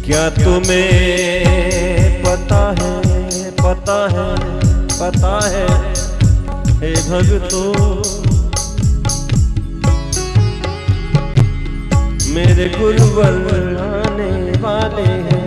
क्या तुम्हें पता है हे भक्तों, मेरे गुरुवर आने वाले हैं।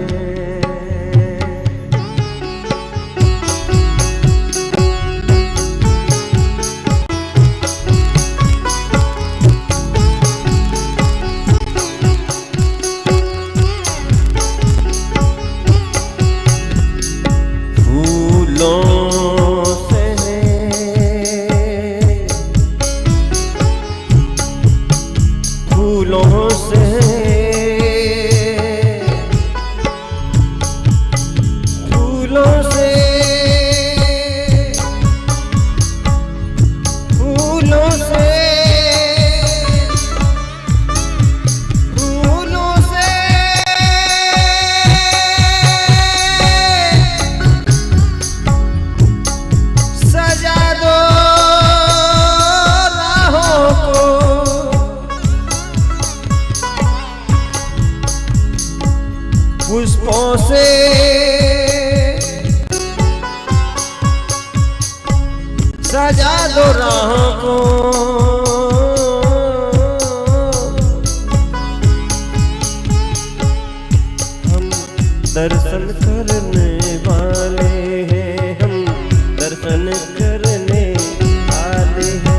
पुष्पों से सजा दो राहों को, हम दर्शन करने वाले हैं, हम दर्शन करने वाले हैं।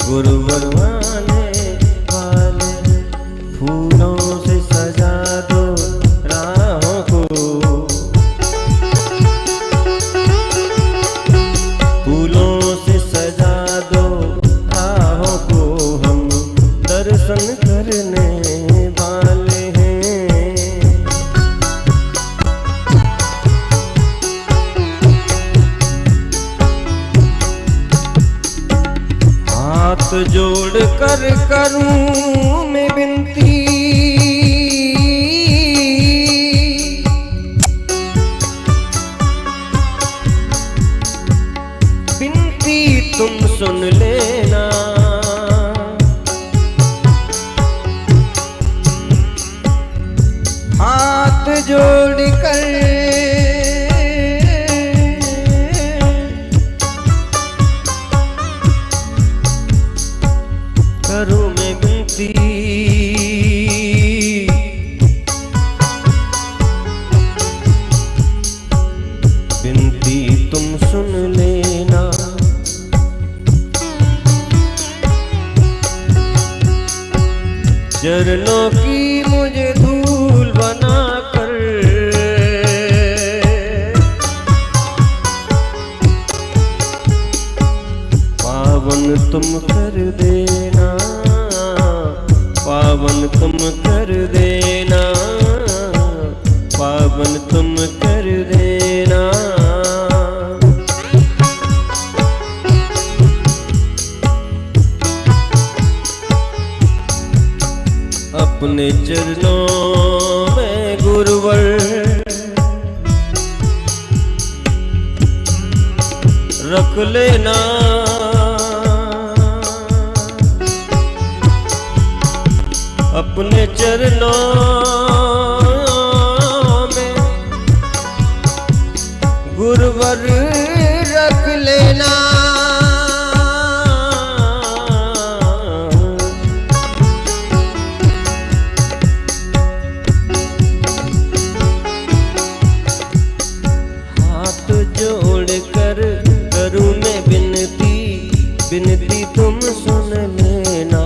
गुरुवर आने वाले, फूलों से सजा दो राहों को, फूलों से सजा दो राहों को, हम दर्शन करने वाले हैं। हाथ जोड़ कर करूं मैं विनती, विनती तुम सुन लेना। हाथ जोड़ कर करूं मैं विनती, विनती तुम सुन लेना। चरणों की मुझे धूल बना कर, पावन तुम कर देना, पावन तुम कर देना, पावन तुम कर देना। अपने चरणों में गुरुवर रख लेना, अपने चरणों में गुरुवर रख लेना। हाथ जोड़ कर करूं मैं विनती, विनती तुम सुन लेना।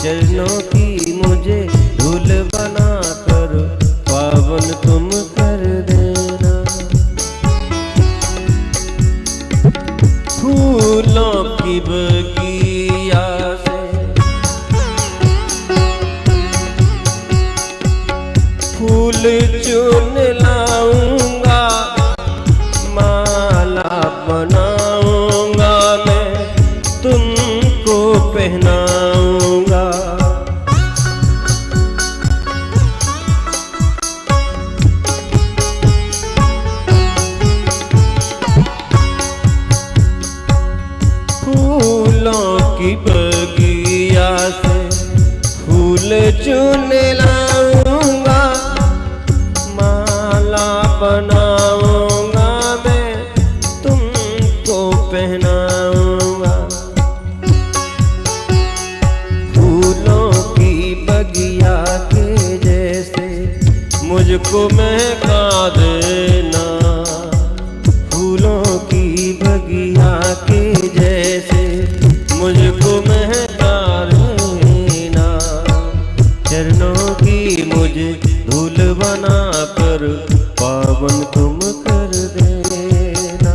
चरणों की मुझे धूल बना कर, पावन तुम कर देना। फूलों की बगिया से फूल चुन लाऊंगा, माला बनाऊंगा मैं, तुमको पहनाऊंगा। फूल चुन लाऊंगा, माला बनाऊंगा, मैं तुमको पहनाऊंगा। फूलों की बगिया के जैसे मुझको महका देना, फूलों की बगिया के जैसे मुझको महका देना। चरणों की मुझे धूल बना कर पावन तुम कर देना।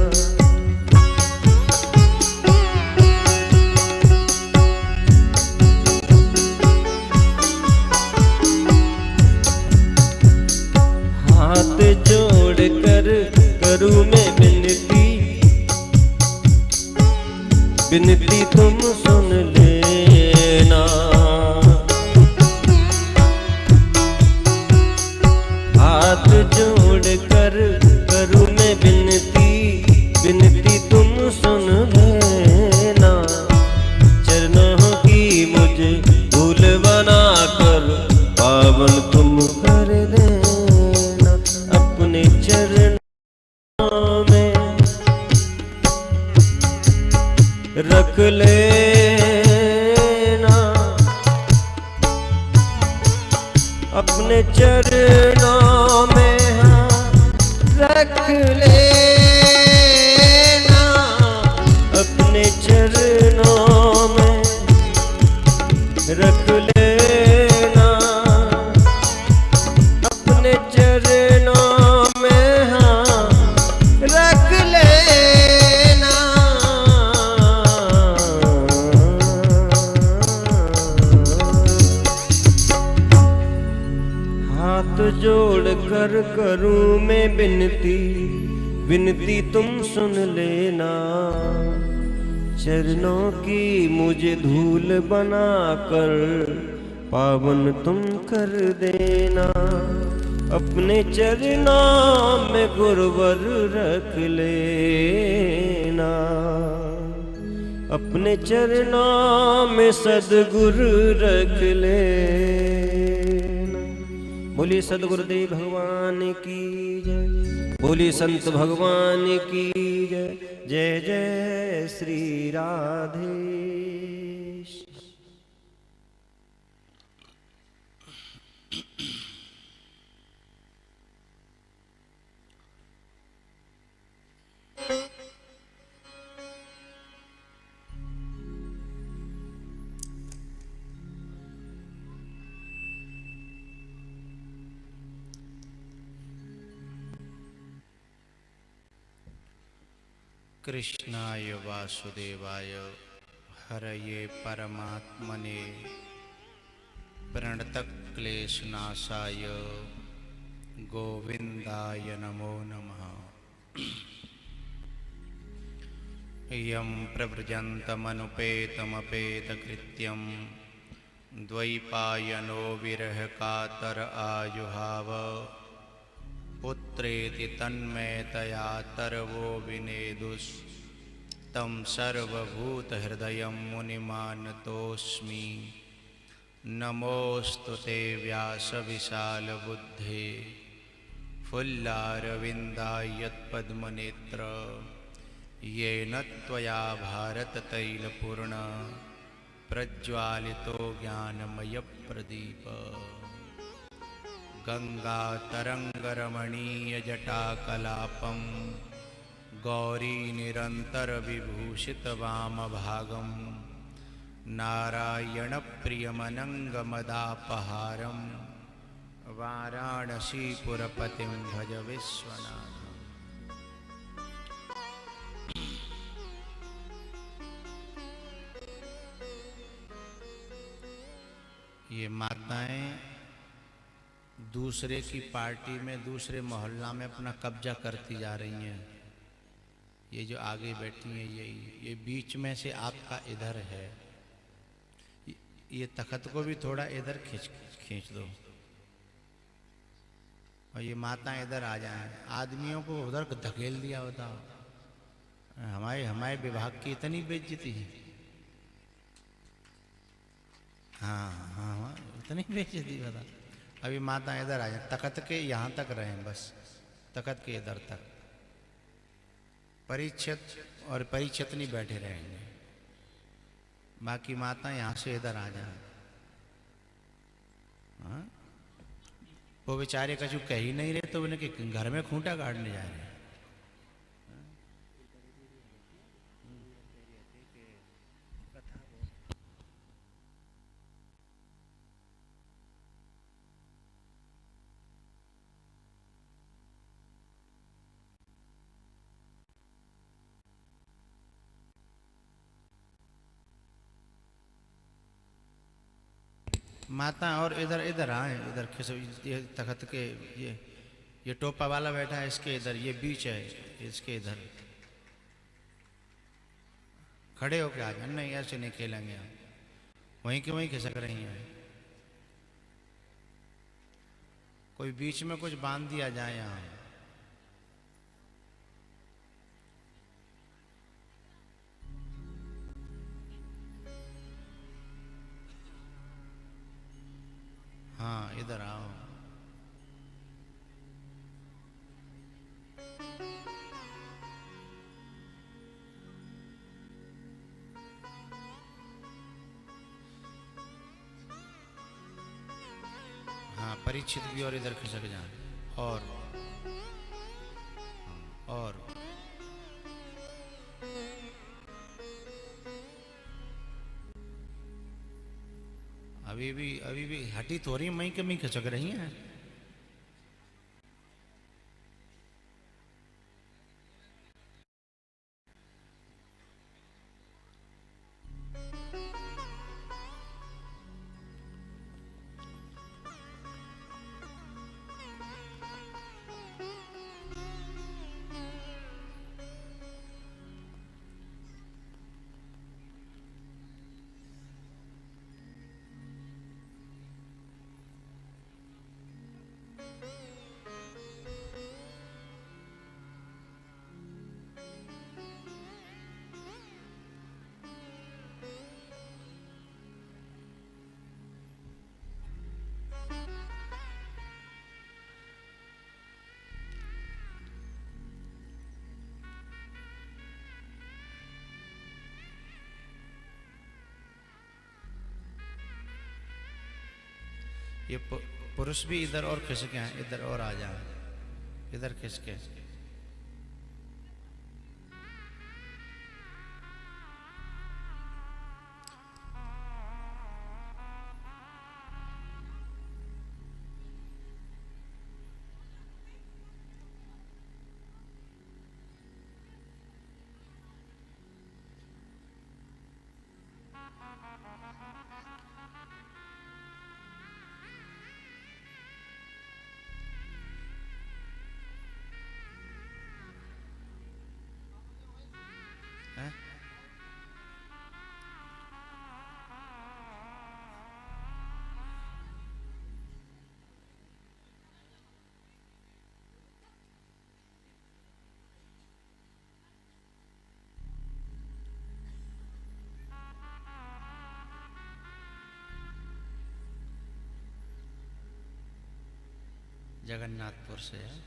हाथ जोड़ कर करूं मैं विनती, विनती तुम सुन लेना। हाथ जोड़ कर करूं मैं विनती, विनती तुम सुन लेना। चरणों की मुझे धूल बना कर पावन तुम कर देना। अपने चरणों में रख लेना, अपने चरणों में हाँ रख लेना। अपने चरणों में रख लेना, अपने चरणों में हाँ रख लेना। हाथ जोड़ कर करूं मैं विनती, विनती तुम सुन लेना। चरणों की मुझे धूल बना कर पावन तुम कर देना। अपने चरणों में गुरुवर रख लेना, अपने चरणों में सद्गुरु रख लेना। बोलिए सद्गुरुदेव भगवान की जय, बोलिए संत भगवान की जय। जय जय श्री राधे। कृष्णाय वासुदेवाय हरये परमात्मने प्रणतक्लेशनाशाय गोविंदाय नमो नमः। यं प्रव्रजन्तमनुपेतमपेतकृत्यं द्वैपायनो विरहकातर आयुहाव। पुत्रेति तन्मयतया तरवो विनेदुस् तं सर्वभूतहृदयं मुनिमानतोऽस्मि। नमोऽस्तु ते व्यासविशालबुद्धे फुल्लारविन्दायत्पद्मनेत्र। येन त्वया भारततैलपूर्ण प्रज्वालितो ज्ञानमयप्रदीप। गंगातरंगरमणीयजटाकलापं गौरीनिरन्तरविभूषितवामभागं नारायणप्रियमनङ्गमदापहारं वाराणसीपुरपतिं भज विश्वनाथम्। ये माताएं दूसरे की पार्टी में दूसरे मोहल्ला में अपना कब्जा करती जा रही हैं। ये जो आगे बैठी हैं ये बीच में से आपका इधर है, ये तख्त को भी थोड़ा इधर खींच दो और ये माता इधर आ जाएं। आदमियों को उधर धकेल दिया, बताओ। हमारे विभाग की इतनी बेइज्जती है। हाँ हाँ हाँ, इतनी बेइज्जती बता। अभी माता इधर आ जाए, तखत के यहाँ तक रहें बस, तखत के इधर तक, परीक्षित और परीक्षित नहीं बैठे रहेंगे, बाकी माता यहाँ से इधर आ जाए। हाँ? वो बेचारे कछु कह ही नहीं रहे तो उन्हें घर में खूंटा काटने जा रहे हैं। माता और इधर इधर आए, इधर ये तखत के ये टोपा वाला बैठा है इसके इधर, ये बीच है इसके इधर, खड़े होके आ जाए। नहीं ऐसे नहीं खेलेंगे हम, वहीं के वहीं खिसक रही हैं। कोई बीच में कुछ बांध दिया जाए यहाँ। हाँ इधर आओ। हाँ परीक्षित भी और इधर खिसक जाए। और अभी भी हटी थोड़ी मई के मई खिसक रही हैं। ये पुरुष भी इधर और खिसके हैं, इधर और आ जाए, इधर खिसके। हैं? जगन्नाथपुर से है।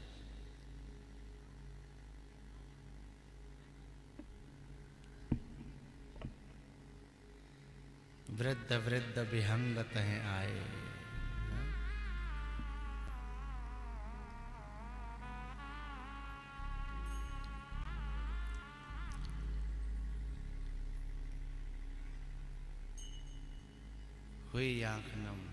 वृद्ध वृद्ध विहंगत हैं आए। हुई आंख नम।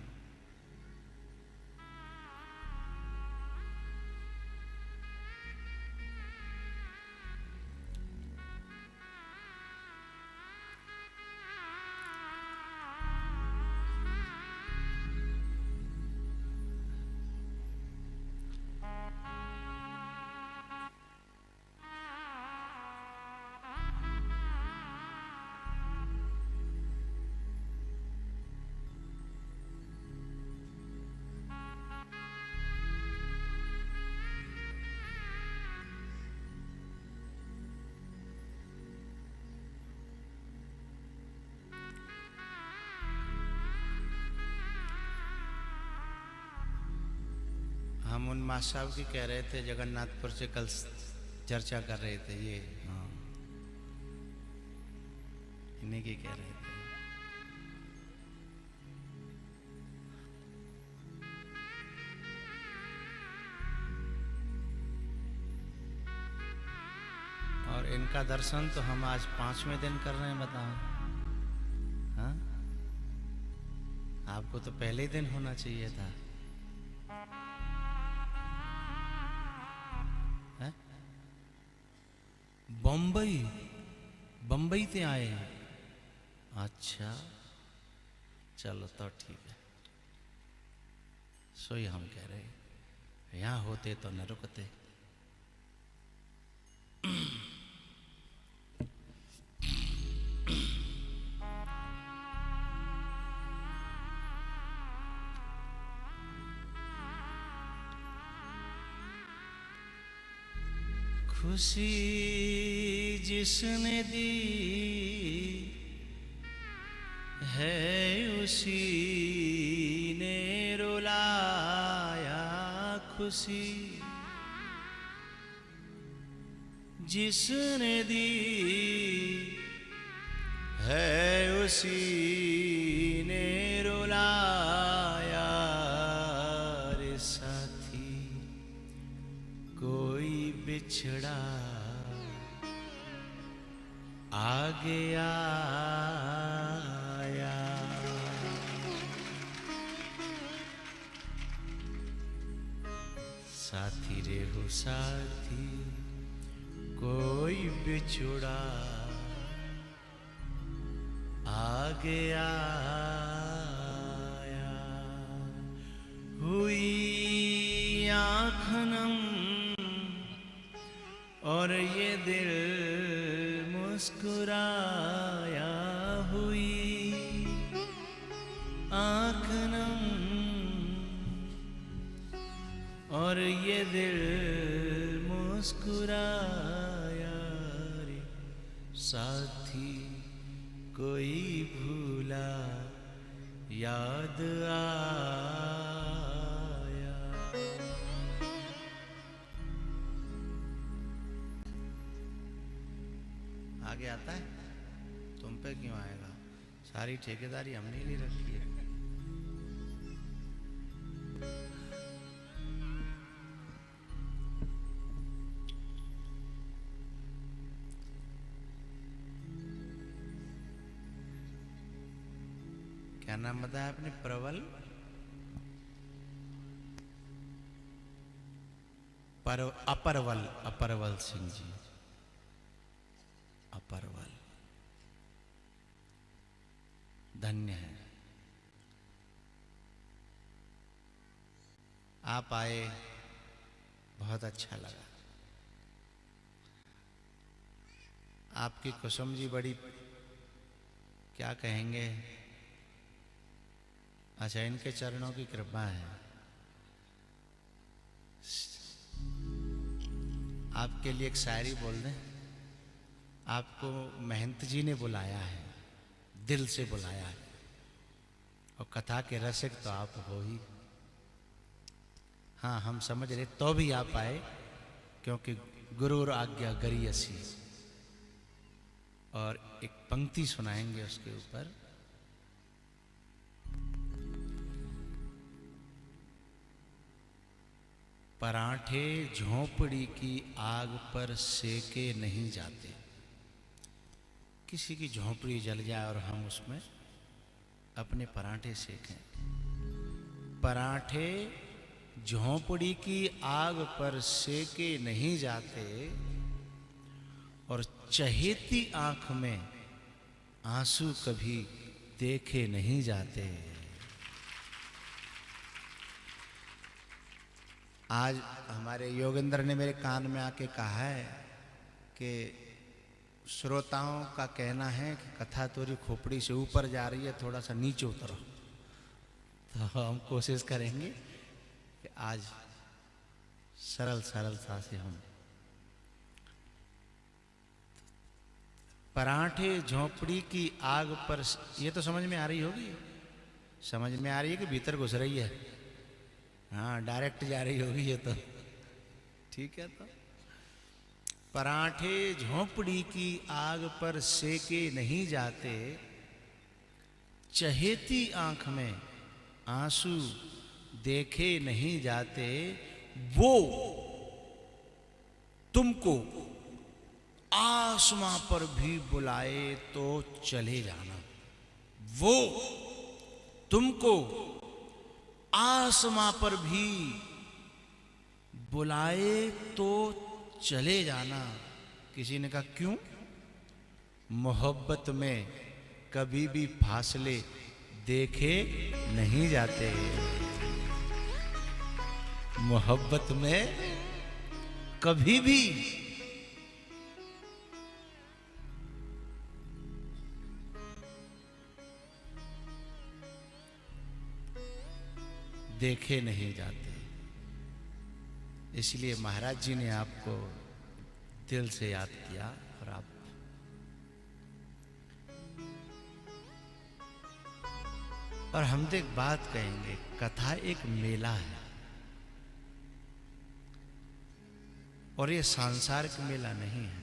हम उन माँ साहब की कह रहे थे, जगन्नाथपुर से कल चर्चा कर रहे थे ये। हाँ, इन्हीं की कह रहे थे। और इनका दर्शन तो हम आज 5वें दिन कर रहे हैं, बताओ। हाँ, आपको तो पहले ही दिन होना चाहिए था। बम्बई से आए हैं? अच्छा, चलो तो ठीक है। सोई हम कह रहे, यहाँ होते तो न रुकते। खुशी जिसने दी है उसी ने रुलाया। खुशी जिसने दी है उसी ने रुलाया। रे साथी कोई बिछड़ा आगे आया। साथी रे हो साथी कोई बिछड़ा आगे आया। हुई आँख नम और ये दिल मुस्कुराया। हुई आँख नम और ये दिल मुस्कुराया। रे साथी कोई भूला याद आया। आगे आता है, तुम पे क्यों आएगा? सारी ठेकेदारी हमने ले रखी है। क्या नाम बताया आपने? प्रवल अपरवल सिंह जी। अपरवल धन्य है, आप आए, बहुत अच्छा लगा। आपकी कुसुम जी बड़ी, क्या कहेंगे। अच्छा, इनके चरणों की कृपा है। आपके लिए एक शायरी बोल दें। आपको महंत जी ने बुलाया है, दिल से बुलाया है, और कथा के रसिक तो आप हो ही। हाँ, हम समझ रहे तो भी आप आए, क्योंकि गुरु आज्ञा गरियसी। और एक पंक्ति सुनाएंगे उसके ऊपर। पराठे झोंपड़ी की आग पर सेके नहीं जाते। किसी की झोंपड़ी जल जाए और हम उसमें अपने पराठे सेकें। पराठे झोंपड़ी की आग पर सेके नहीं जाते, और चहेती आंख में आंसू कभी देखे नहीं जाते। आज हमारे योगेंद्र ने मेरे कान में आके कहा है कि श्रोताओं का कहना है कि कथा तोरी खोपड़ी से ऊपर जा रही है, थोड़ा सा नीचे उतरो। तो हम कोशिश करेंगे कि आज सरलता से हम। पराठे झोंपड़ी की आग पर, ये तो समझ में आ रही होगी, समझ में आ रही है कि भीतर घुस रही है। हाँ डायरेक्ट जा रही होगी ये तो, ठीक है। तो पराठे झोंपड़ी की आग पर सेके नहीं जाते, चहेती आंख में आंसू देखे नहीं जाते, वो तुमको आसमां पर भी बुलाए तो चले जाना। वो तुमको आसमां पर भी बुलाए तो चले जाना। किसी ने कहा क्यों? मोहब्बत में कभी भी फासले देखे नहीं जाते। मोहब्बत में कभी भी देखे नहीं जाते। इसलिए महाराज जी ने आपको दिल से याद किया। और आप और हम तो एक बात कहेंगे, कथा एक मेला है और ये सांसारिक मेला नहीं है।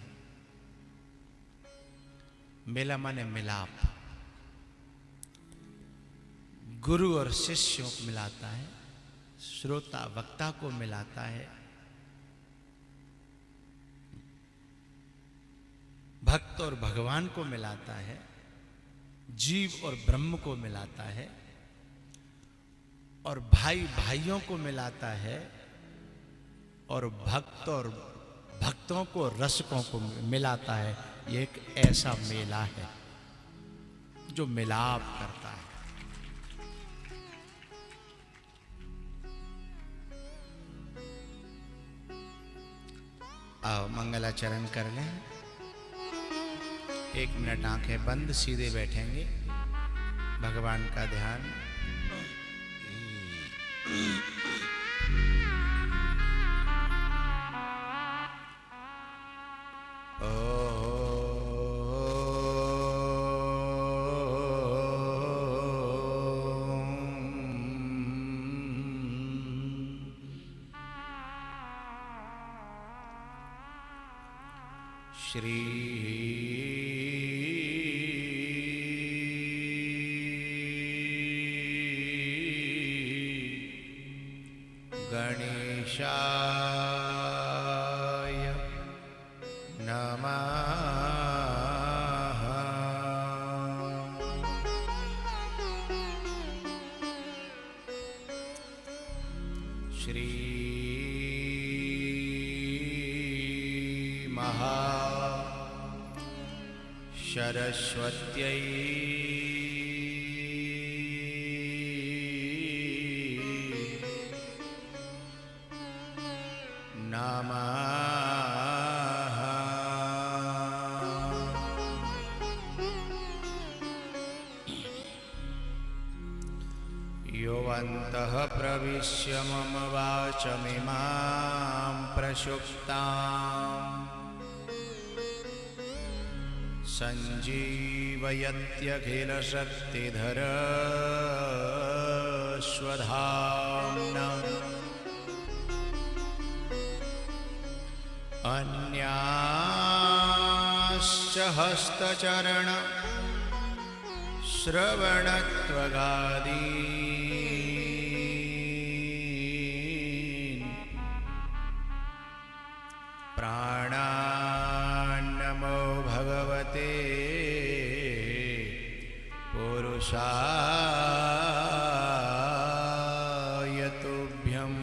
मेला माने मिलाप, गुरु और शिष्यों को मिलाता है, श्रोता वक्ता को मिलाता है, भक्त और भगवान को मिलाता है, जीव और ब्रह्म को मिलाता है, और भाई भाइयों को मिलाता है, और भक्त और भक्तों को रसिकों को मिलाता है। ये एक ऐसा मेला है जो मिलाप करता है। आओ मंगलाचरण कर लें। 1 मिनट आंखें बंद, सीधे बैठेंगे, भगवान का ध्यान। श्री गणेशाय नमः। श्री महा सरस्वत्यै नमः। योऽन्तः प्रविश्य मम वाचमिमां प्रसुप्ताम् संजीवयत्यखिलशक्तिधर स्वधाम्ना। अन्याश्च हस्तचरण श्रवणत्वगादीन् प्राणान्नमो भगवते पुरुषाय तुभ्यम्।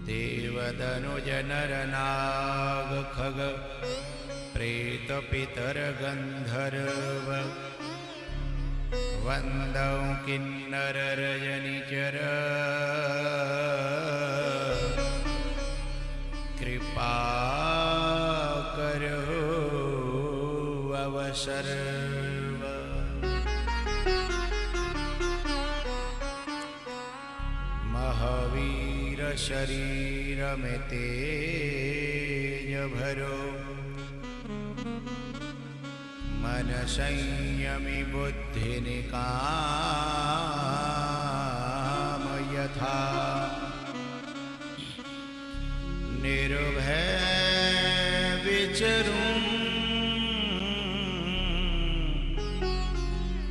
देवदनुज नर नाग खग प्रेत पितर गंधर्व वंदौ किन्नर रजनिचर कृपा करो अवसर। महावीर शरीर में तेज भरो मन संयमी बुद्धि निकाम यथा निर्भय विचरूं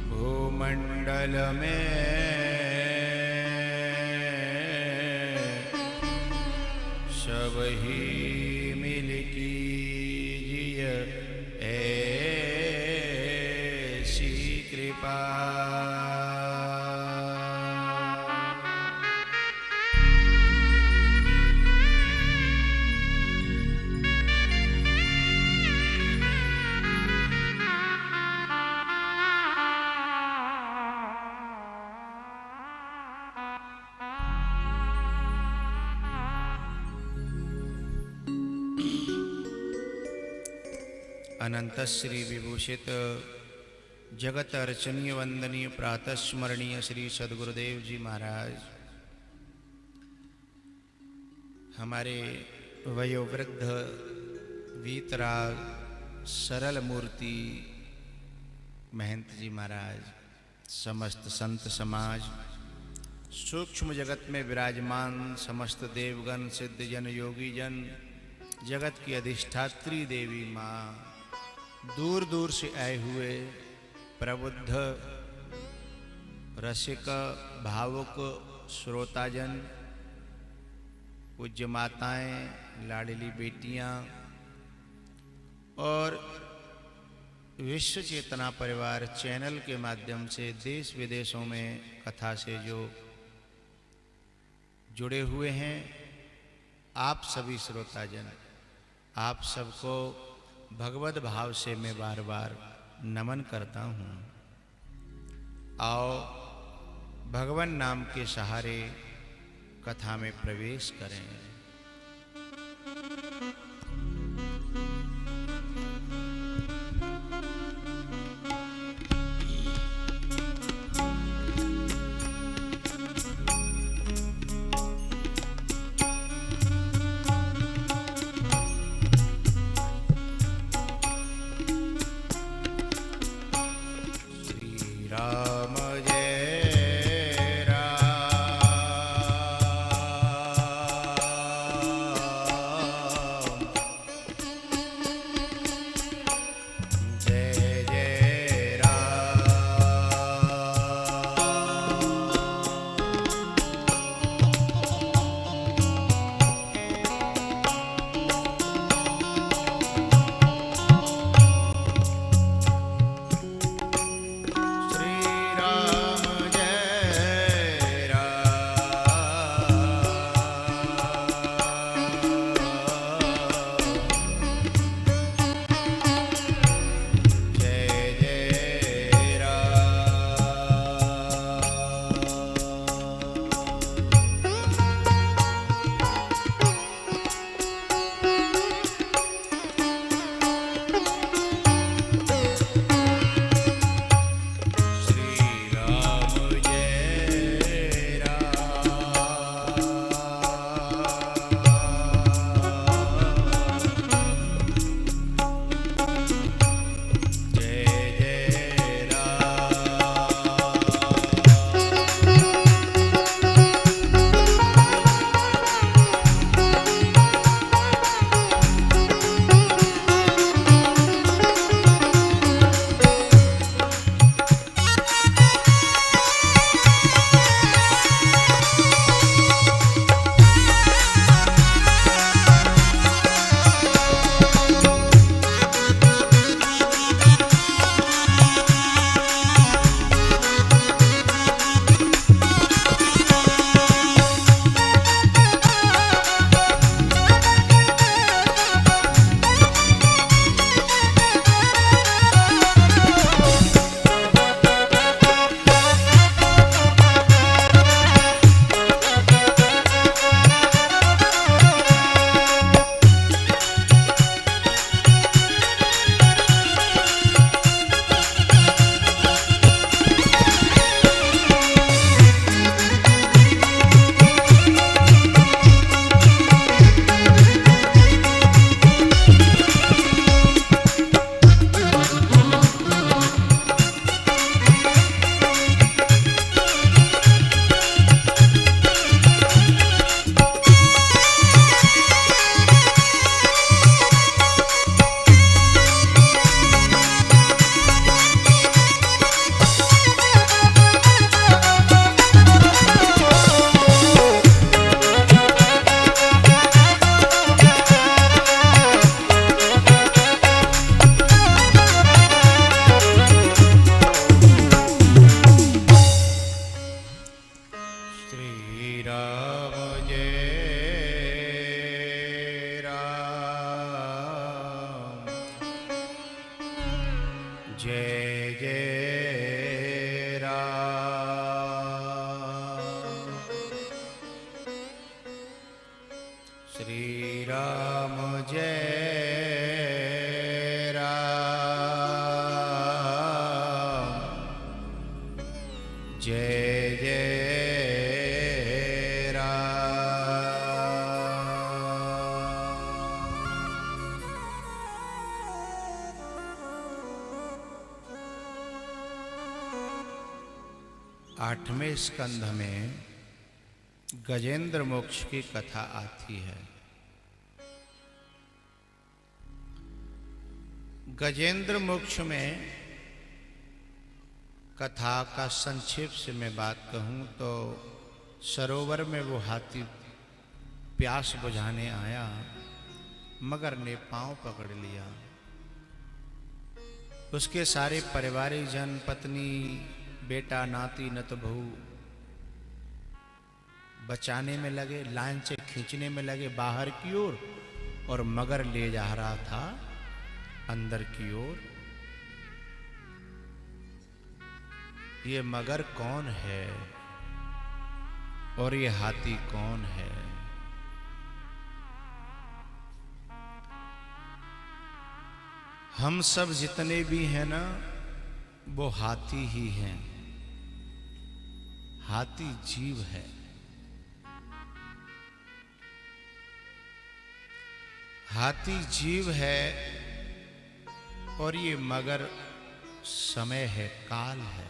भूमंडल में सब ही मिल कीजिय ऐसी कृपा। अनंत श्री विभूषित जगत अर्चनीय वंदनीय प्रातः स्मरणीय श्री सद्गुरुदेव जी महाराज हमारे वयोवृद्ध वीतराग सरल मूर्ति महंत जी महाराज, समस्त संत समाज, सूक्ष्म जगत में विराजमान समस्त देवगण, सिद्धजन, योगी जन, जगत की अधिष्ठात्री देवी माँ, दूर दूर से आए हुए प्रबुद्ध रसिक भावुक श्रोताजन, पूज्य माताएं, लाडली बेटियां और विश्व चेतना परिवार चैनल के माध्यम से देश विदेशों में कथा से जो जुड़े हुए हैं, आप सभी श्रोताजन, आप सबको भगवत भाव से मैं बार बार नमन करता हूँ। आओ भगवान नाम के सहारे कथा में प्रवेश करें। जय जय राम। श्री राम जय राम। जय जय आठवें स्कंध में गजेंद्र मोक्ष की कथा आती है। गजेंद्र मोक्ष में कथा का संक्षेप से मैं बात कहूँ तो सरोवर में वो हाथी प्यास बुझाने आया, मगर ने पांव पकड़ लिया। उसके सारे पारिवारिक जन, पत्नी, बेटा, नाती, नत बहू बचाने में लगे, लाइन से खींचने में लगे बाहर की ओर, और मगर ले जा रहा था अंदर की ओर। ये मगर कौन है और ये हाथी कौन है? हम सब जितने भी हैं ना, वो हाथी ही हैं। हाथी जीव है। हाथी जीव है और ये मगर समय है, काल है।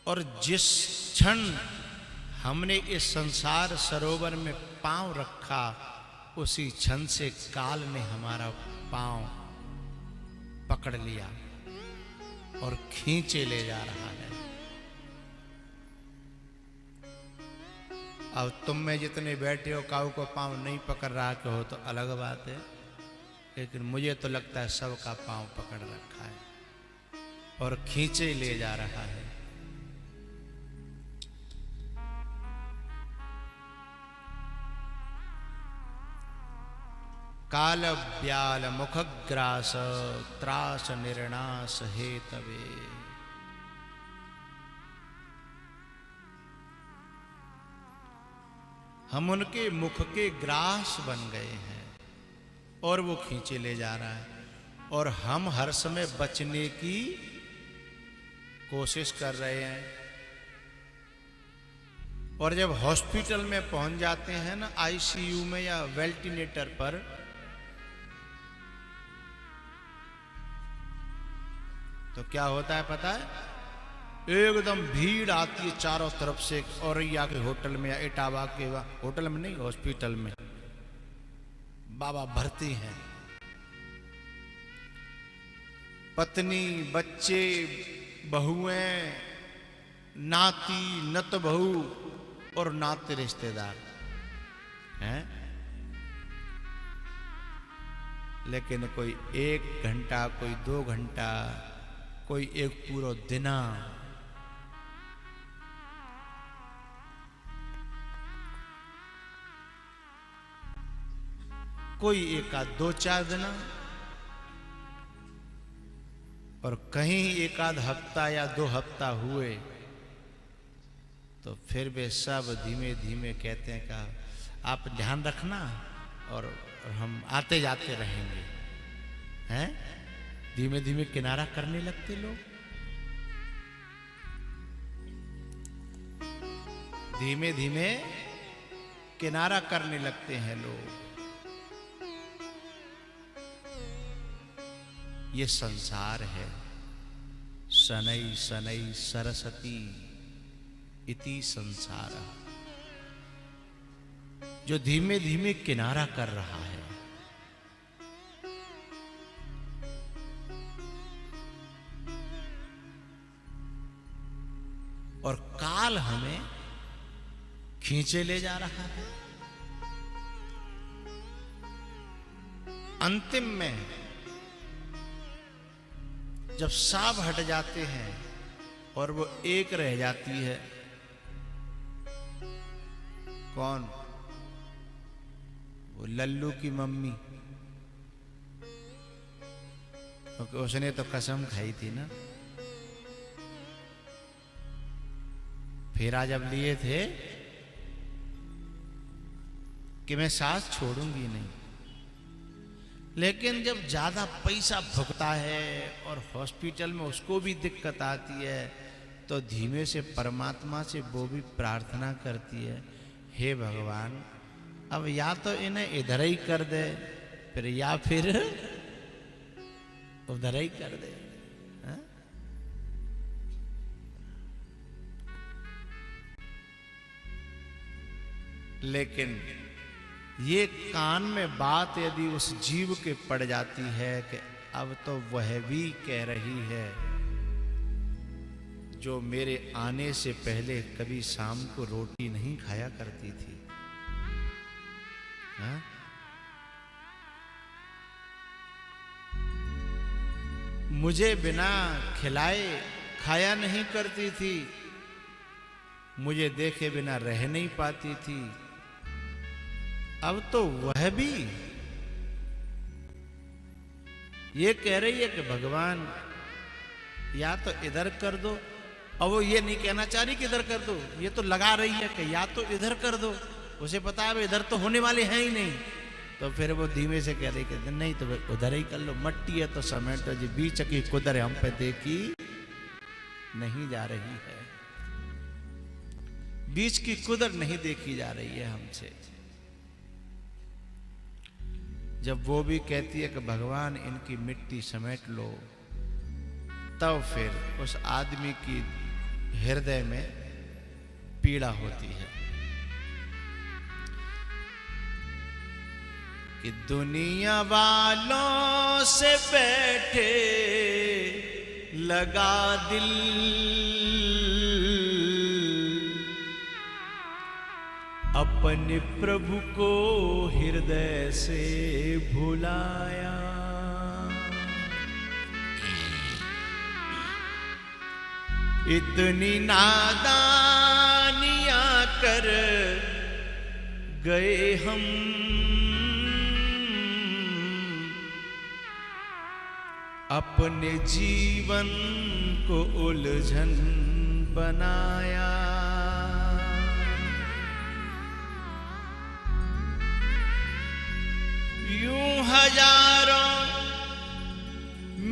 और जिस क्षण हमने इस संसार सरोवर में पांव रखा, उसी क्षण से काल ने हमारा पांव पकड़ लिया और खींचे ले जा रहा है। अब तुम में जितने बैठे हो, काऊ को पांव नहीं पकड़ रहा के हो तो अलग बात है, लेकिन मुझे तो लगता है सबका पांव पकड़ रखा है और खींचे ले जा रहा है। काल ब्याल मुखग्रास त्रास निर्णास हेतवे। हम उनके मुख के ग्रास बन गए हैं और वो खींचे ले जा रहा है, और हम हर समय बचने की कोशिश कर रहे हैं। और जब हॉस्पिटल में पहुंच जाते हैं ना, आईसीयू में या वेंटिलेटर पर, तो क्या होता है पता है? एकदम भीड़ आती है चारों तरफ से। औरैया के होटल में या इटावा के होटल में नहीं, हॉस्पिटल में बाबा भर्ती हैं। पत्नी, बच्चे, बहुएं, नाती, नत बहू और नाते रिश्तेदार हैं। लेकिन कोई 1 घंटा, कोई 2 घंटा, कोई एक पूरा दिना। कोई 1-2-4 दिन, और कहीं 1-2 हफ्ता या 2 हफ्ता हुए तो फिर वे सब धीमे धीमे कहते हैं कि आप ध्यान रखना और हम आते जाते रहेंगे। हैं? धीमे धीमे किनारा करने लगते लोग। धीमे धीमे किनारा करने लगते हैं लोग। ये संसार है। शनै शनै सरस्वती इति संसार, जो धीमे धीमे किनारा कर रहा है। और काल हमें खींचे ले जा रहा है। अंतिम में जब सब हट जाते हैं और वो एक रह जाती है, कौन? वो लल्लू की मम्मी। क्योंकि उसने तो कसम खाई थी ना, फेरा जब लिए थे कि मैं सांस छोड़ूंगी नहीं, लेकिन जब ज्यादा पैसा भुगता है और हॉस्पिटल में उसको भी दिक्कत आती है, तो धीमे से परमात्मा से वो भी प्रार्थना करती है, हे भगवान अब या तो इन्हें इधर ही कर दे, फिर या फिर उधर ही कर दे। हा? लेकिन ये कान में बात यदि उस जीव के पड़ जाती है कि अब तो वह भी कह रही है जो मेरे आने से पहले कभी शाम को रोटी नहीं खाया करती थी। हा? मुझे बिना खिलाए खाया नहीं करती थी, मुझे देखे बिना रह नहीं पाती थी, अब तो वह भी ये कह रही है कि भगवान या तो इधर कर दो। और वो ये नहीं कहना चाह रही कि इधर कर दो, ये तो लगा रही है कि या तो इधर कर दो, उसे पता है इधर तो होने वाले हैं ही नहीं, तो फिर वो धीमे से कह रही कि नहीं तो उधर ही कर लो, मट्टी है तो समेटो जी, बीच की कुदर हम पे देखी नहीं जा रही है, बीच की कुदर नहीं देखी जा रही है हमसे। जब वो भी कहती है कि भगवान इनकी मिट्टी समेट लो, तब फिर उस आदमी की हृदय में पीड़ा होती है कि दुनिया वालों से बैठे लगा दिल, अपने प्रभु को हृदय से भुलाया। इतनी नादानियां कर गए हम, अपने जीवन को उलझन बनाया। यूं हजारों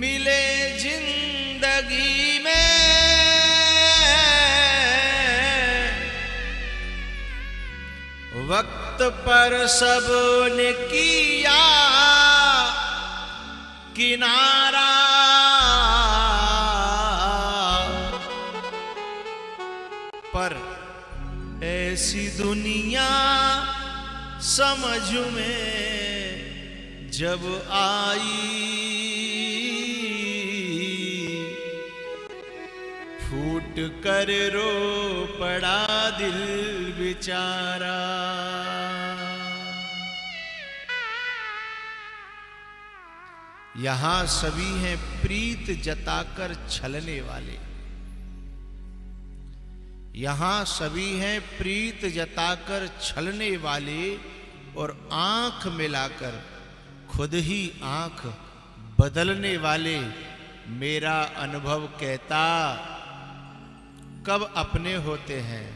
मिले जिंदगी में, वक्त पर सबने किया किनारा, पर ऐसी दुनिया समझ में जब आई, फूट कर रो पड़ा दिल बेचारा। यहां सभी हैं प्रीत जताकर छलने वाले, यहां सभी हैं प्रीत जताकर छलने वाले, और आंख मिलाकर खुद ही आंख बदलने वाले। मेरा अनुभव कहता कब अपने होते हैं।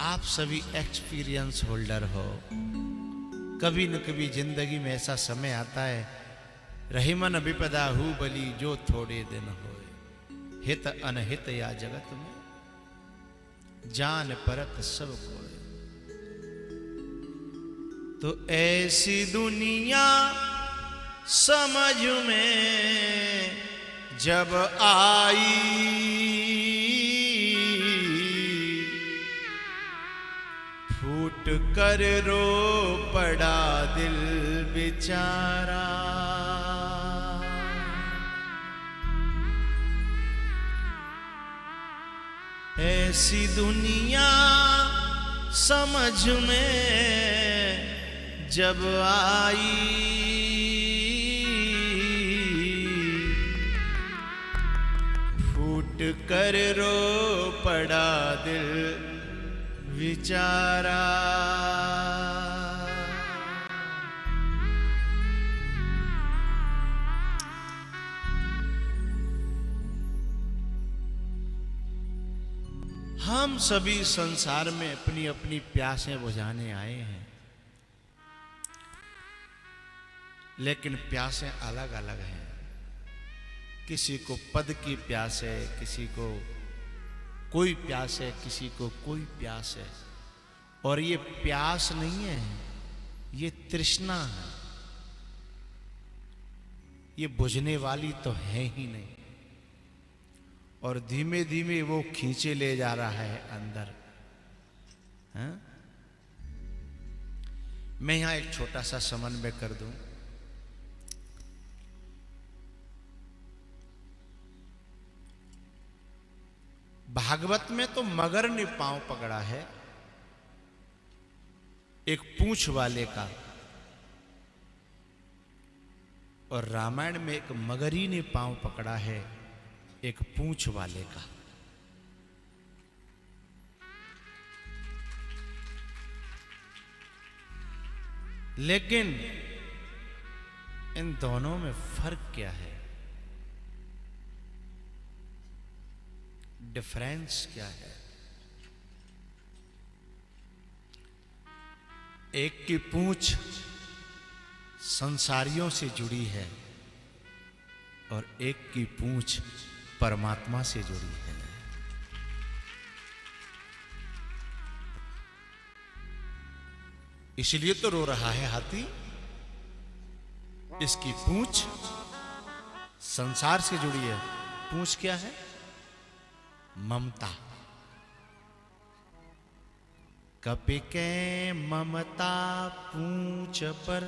आप सभी एक्सपीरियंस होल्डर हो, कभी न कभी जिंदगी में ऐसा समय आता है, रहीमन विपदा हु बली जो थोड़े दिन होए, हित अनहित या जगत में जान परत सब कोय। तो ऐसी दुनिया समझ में जब आई, फूट कर रो पड़ा दिल बेचारा। ऐसी दुनिया समझ में जब आई, फूट कर रो पड़ा दिल विचारा। हम सभी संसार में अपनी अपनी प्यासें बुझाने आए हैं, लेकिन प्यासें अलग अलग हैं। किसी को पद की प्यास है, किसी को कोई प्यास है, किसी को कोई प्यास है। और ये प्यास नहीं है, ये तृष्णा है। ये बुझने वाली तो है ही नहीं, और धीमे धीमे वो खींचे ले जा रहा है अंदर। हाँ? मैं यहां एक छोटा सा समन्वय कर दूं। भागवत में तो मगर ने पांव पकड़ा है एक पूंछ वाले का, और रामायण में एक मगरी ने पांव पकड़ा है एक पूंछ वाले का। लेकिन इन दोनों में फर्क क्या है? डिफरेंस क्या है? एक की पूंछ संसारियों से जुड़ी है और एक की पूंछ परमात्मा से जुड़ी है। इसलिए तो रो रहा है हाथी। इसकी पूंछ संसार से जुड़ी है। पूंछ क्या है? ममता। कपि के ममता पूंछ पर।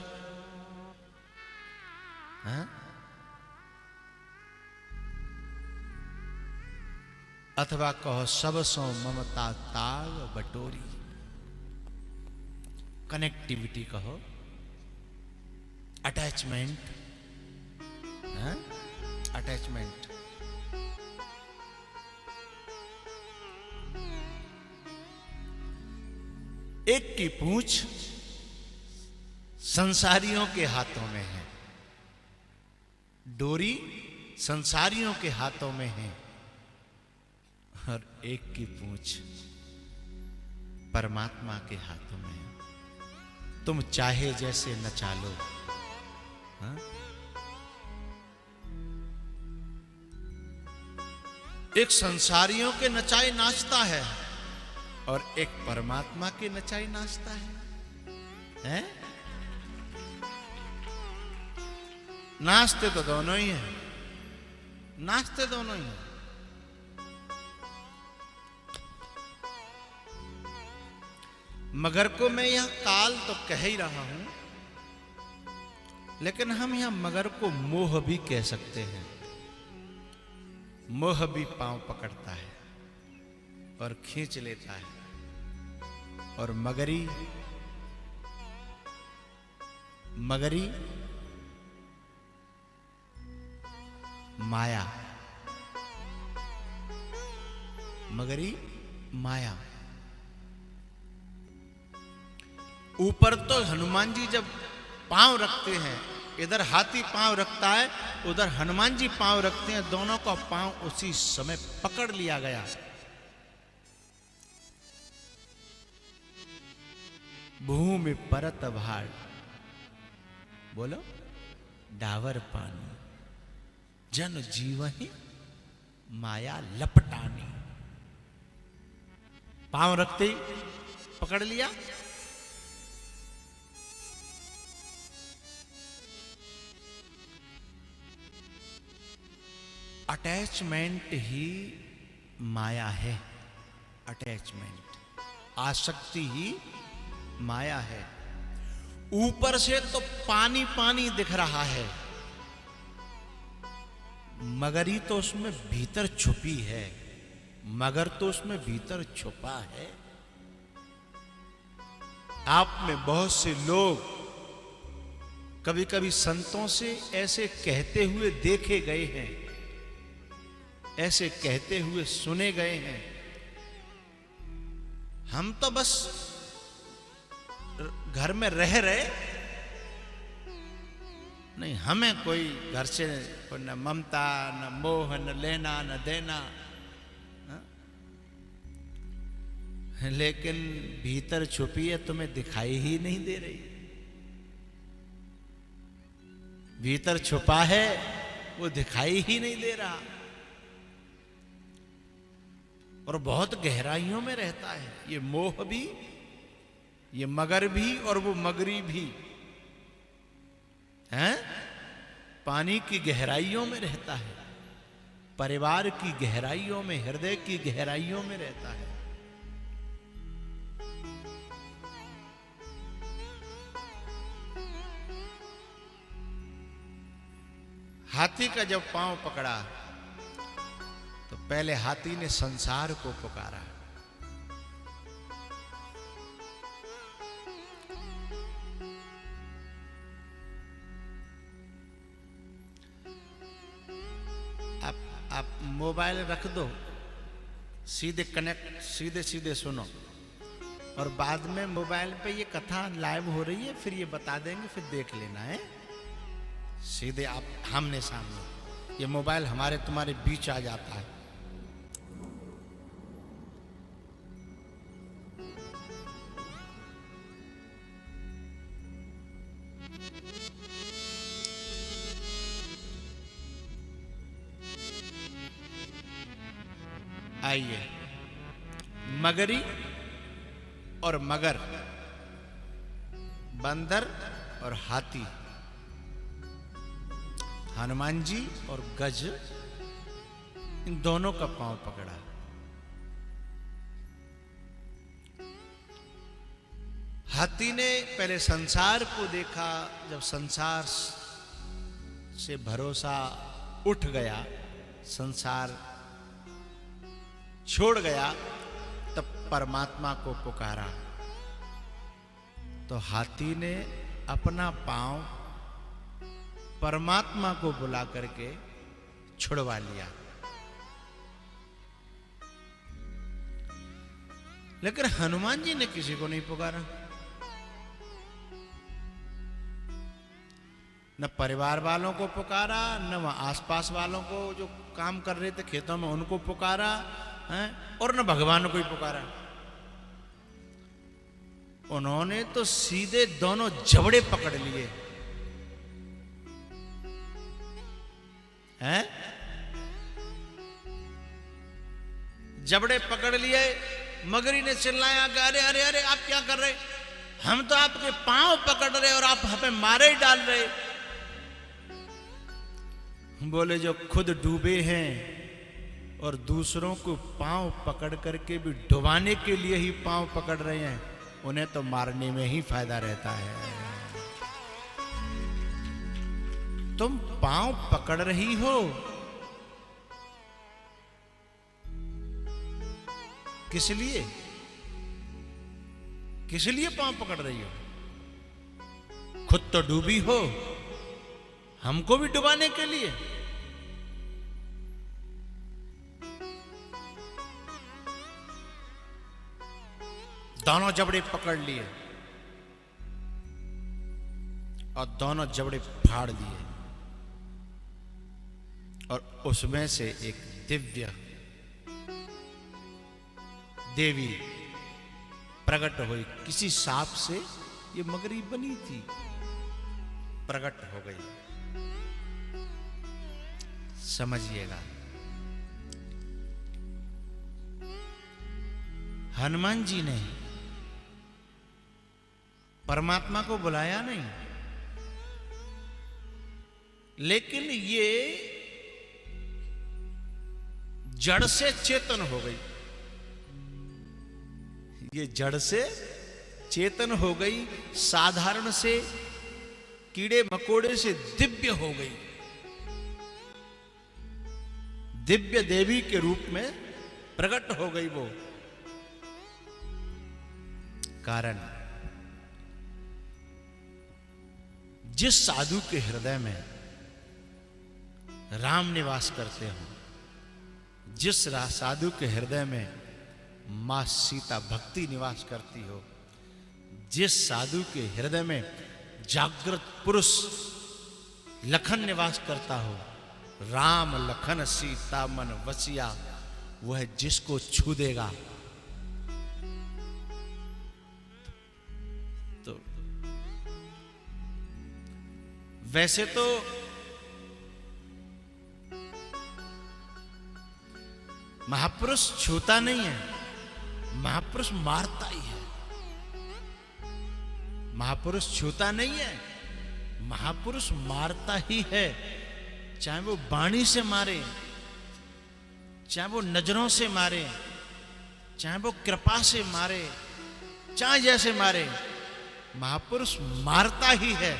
हाँ? अथवा कहो सब सो ममता ताग बटोरी। कनेक्टिविटी कहो, अटैचमेंट। अटैचमेंट। एक की पूंछ संसारियों के हाथों में है, डोरी संसारियों के हाथों में है, और एक की पूंछ परमात्मा के हाथों में है। तुम चाहे जैसे नचा लो। हाँ? एक संसारियों के नचाए नाचता है और एक परमात्मा के नचाई नाचता है? नाचते तो दोनों ही हैं, नाचते दोनों ही हैं। मगर को मैं यह काल तो कह ही रहा हूं, लेकिन हम यहां मगर को मोह भी कह सकते हैं। मोह भी पांव पकड़ता है और खींच लेता है, और मगरी माया। मगरी माया। ऊपर तो हनुमान जी जब पांव रखते हैं, इधर हाथी पांव रखता है, उधर हनुमान जी पांव रखते हैं, दोनों का पांव उसी समय पकड़ लिया गया। भूमि परत भाड़, बोलो डावर पानी, जन जीवहि माया लपटानी। पांव रखते ही पकड़ लिया। अटैचमेंट ही माया है। अटैचमेंट, आसक्ति ही माया है। ऊपर से तो पानी पानी दिख रहा है, मगर ही तो उसमें भीतर छुपी है। मगर तो उसमें भीतर छुपा है। आप में बहुत से लोग कभी कभी संतों से ऐसे कहते हुए देखे गए हैं, ऐसे कहते हुए सुने गए हैं, हम तो बस घर में रह रहे, नहीं हमें कोई घर से न ममता, न मोह, न लेना न देना। हा? लेकिन भीतर छुपी है, तुम्हें दिखाई ही नहीं दे रही। भीतर छुपा है, वो दिखाई ही नहीं दे रहा, और बहुत गहराइयों में रहता है। ये मोह भी, ये मगर भी, और वो मगरी भी हैं। पानी की गहराइयों में रहता है, परिवार की गहराइयों में, हृदय की गहराइयों में रहता है। हाथी का जब पांव पकड़ा तो पहले हाथी ने संसार को पुकारा। आप मोबाइल रख दो, सीधे कनेक्ट, सीधे सीधे सुनो, और बाद में मोबाइल पे ये कथा लाइव हो रही है, फिर ये बता देंगे, फिर देख लेना है। सीधे आप आमने सामने, ये मोबाइल हमारे तुम्हारे बीच आ जाता है। आइए, मगरी और मगर, बंदर और हाथी, हनुमान जी और गज, इन दोनों का पांव पकड़ा। हाथी ने पहले संसार को देखा, जब संसार से भरोसा उठ गया, संसार छोड़ गया, तब परमात्मा को पुकारा। तो हाथी ने अपना पांव परमात्मा को बुला करके छुड़वा लिया। लेकिन हनुमान जी ने किसी को नहीं पुकारा, न परिवार वालों को पुकारा, न वहां आसपास वालों को जो काम कर रहे थे खेतों में उनको पुकारा है, और न भगवान को ही पुकारा। उन्होंने तो सीधे दोनों जबड़े पकड़ लिए हैं, जबड़े पकड़ लिए। मगरी ने चिल्लाया कि अरे अरे अरे आप क्या कर रहे, हम तो आपके पांव पकड़ रहे और आप हमें मारे ही डाल रहे। बोले जो खुद डूबे हैं और दूसरों को पांव पकड़ करके भी डुबाने के लिए ही पांव पकड़ रहे हैं, उन्हें तो मारने में ही फायदा रहता है। तुम पांव पकड़ रही हो, किस लिए, किस लिए पांव पकड़ रही हो? खुद तो डूबी हो, हमको भी डुबाने के लिए। दोनों जबड़े पकड़ लिए और दोनों जबड़े फाड़ दिए, और उसमें से एक दिव्य देवी प्रकट हुई। किसी सांप से ये मगरी बनी थी, प्रकट हो गई। समझिएगा, हनुमान जी ने परमात्मा को बुलाया नहीं, लेकिन ये जड़ से चेतन हो गई। ये जड़ से चेतन हो गई, साधारण से कीड़े मकोड़े से दिव्य हो गई, दिव्य देवी के रूप में प्रकट हो गई वो। कारण, जिस साधु के हृदय में राम निवास करते हो, जिस साधु के हृदय में मां सीता भक्ति निवास करती हो, जिस साधु के हृदय में जागृत पुरुष लखन निवास करता हो, राम लखन सीता मन वसिया, वह जिसको छू देगा तो वैसे तो महापुरुष छूता नहीं है, महापुरुष मारता ही है। महापुरुष छूता नहीं है, महापुरुष मारता ही है। चाहे वो वाणी से मारे, चाहे वो नजरों से मारे, चाहे वो कृपा से मारे, चाहे जैसे मारे, महापुरुष मारता ही है।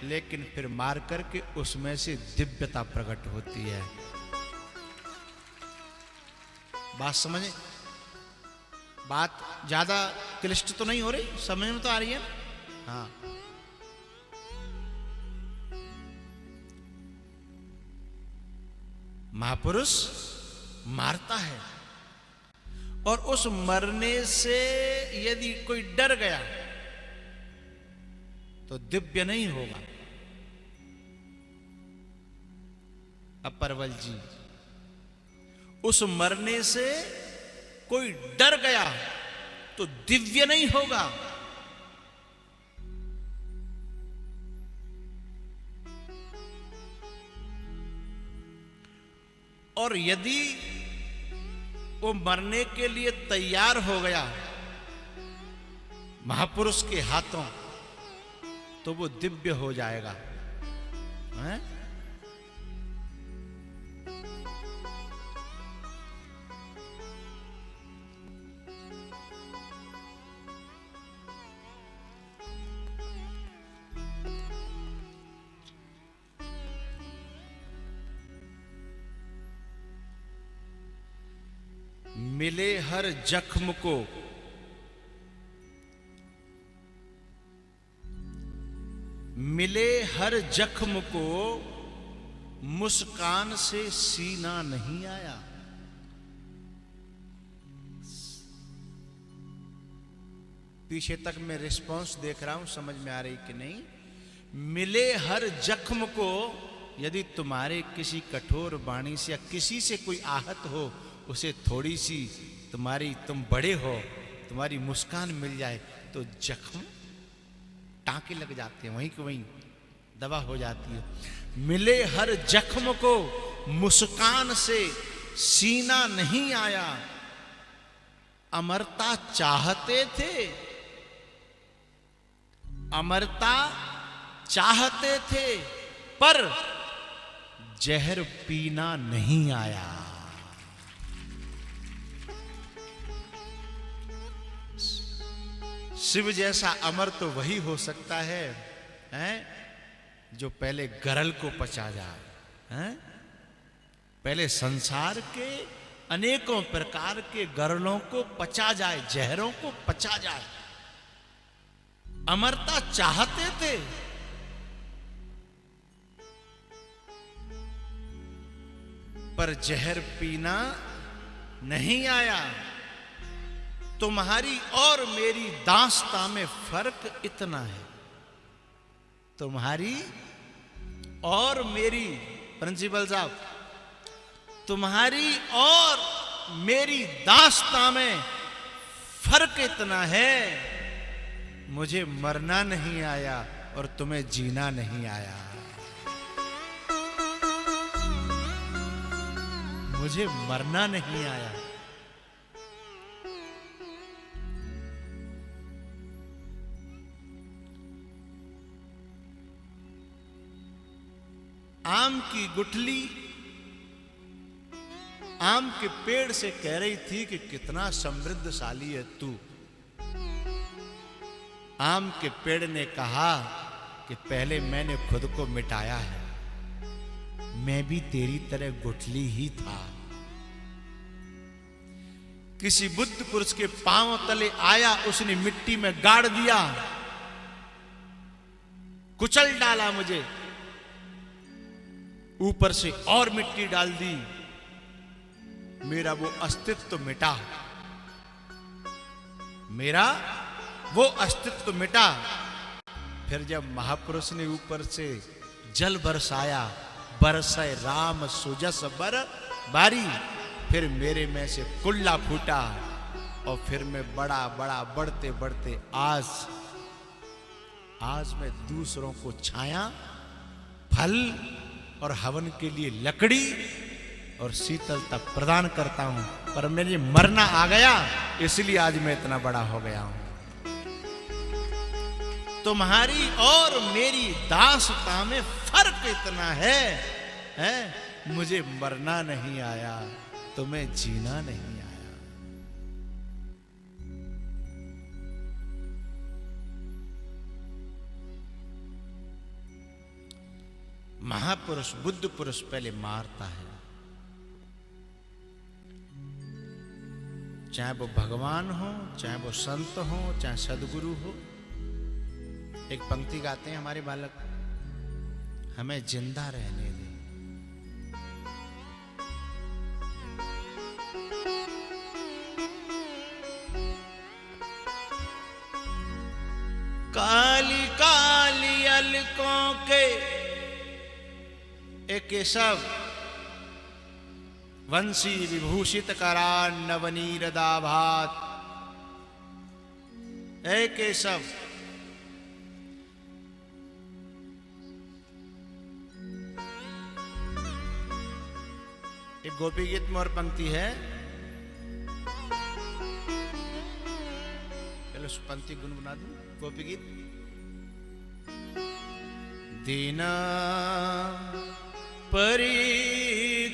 लेकिन फिर मार करके उसमें से दिव्यता प्रकट होती है। बात समझे? बात ज्यादा क्लिष्ट तो नहीं हो रही, समझ में तो आ रही है? हाँ। महापुरुष मारता है, और उस मरने से यदि कोई डर गया तो दिव्य नहीं होगा। अपरवल जी, उस मरने से कोई डर गया तो दिव्य नहीं होगा। और यदि वो मरने के लिए तैयार हो गया महापुरुष के हाथों, तो वो दिव्य हो जाएगा। हैं? मिले हर जख्म को मिले हर जख्म को मुस्कान से सीना नहीं आया। पीछे तक मैं रिस्पांस देख रहा हूं, समझ में आ रही कि नहीं? मिले हर जख्म को, यदि तुम्हारे किसी कठोर वाणी से या किसी से कोई आहत हो, उसे थोड़ी सी तुम बड़े हो, तुम्हारी मुस्कान मिल जाए तो जख्म टांके लग जाते हैं, वहीं के वहीं दवा हो जाती है। मिले हर जख्म को मुस्कान से सीना नहीं आया। अमरता चाहते थे, अमरता चाहते थे, पर जहर पीना नहीं आया। शिव जैसा अमर तो वही हो सकता है, हैं? जो पहले गरल को पचा जाए, हैं? पहले संसार के अनेकों प्रकार के गरलों को पचा जाए, जहरों को पचा जाए। अमरता चाहते थे, पर जहर पीना नहीं आया। तुम्हारी और मेरी दास्तां में फर्क इतना है, तुम्हारी और मेरी, प्रिंसिपल साहब, तुम्हारी और मेरी दास्तां में फर्क इतना है, मुझे मरना नहीं आया और तुम्हें जीना नहीं आया। मुझे मरना नहीं आया। आम की गुठली आम के पेड़ से कह रही थी कि कितना समृद्धशाली है तू। आम के पेड़ ने कहा कि पहले मैंने खुद को मिटाया है, मैं भी तेरी तरह गुठली ही था। किसी बुद्ध पुरुष के पांव तले आया, उसने मिट्टी में गाड़ दिया, कुचल डाला मुझे, ऊपर से और मिट्टी डाल दी, मेरा वो अस्तित्व मिटा। मेरा वो अस्तित्व मिटा। फिर जब महापुरुष ने ऊपर से जल बरसाया, बरसे राम सुजस बर बारी, फिर मेरे में से कुल्ला फूटा और फिर मैं बड़ा बड़ा बढ़ते बढ़ते आज मैं दूसरों को छाया, फल और हवन के लिए लकड़ी और शीतलता प्रदान करता हूं। पर मेरे मरना आ गया, इसलिए आज मैं इतना बड़ा हो गया हूं। तुम्हारी और मेरी दासता में फर्क इतना है, मुझे मरना नहीं आया, तुम्हें जीना नहीं आया। महापुरुष बुद्ध पुरुष पहले मारता है, चाहे वो भगवान हो, चाहे वो संत हो, चाहे सदगुरु हो। एक पंक्ति गाते हैं हमारे बालक, हमें जिंदा रहने दे। काली काली अलकों के एक केशव, वंशी विभूषित करान नवनीर दाभात। ए केशव, एक गोपी गीत में और पंक्ति है, चलो उस पंक्ति गुनगुना दूं। गोपी गीत। दीना परीक्षये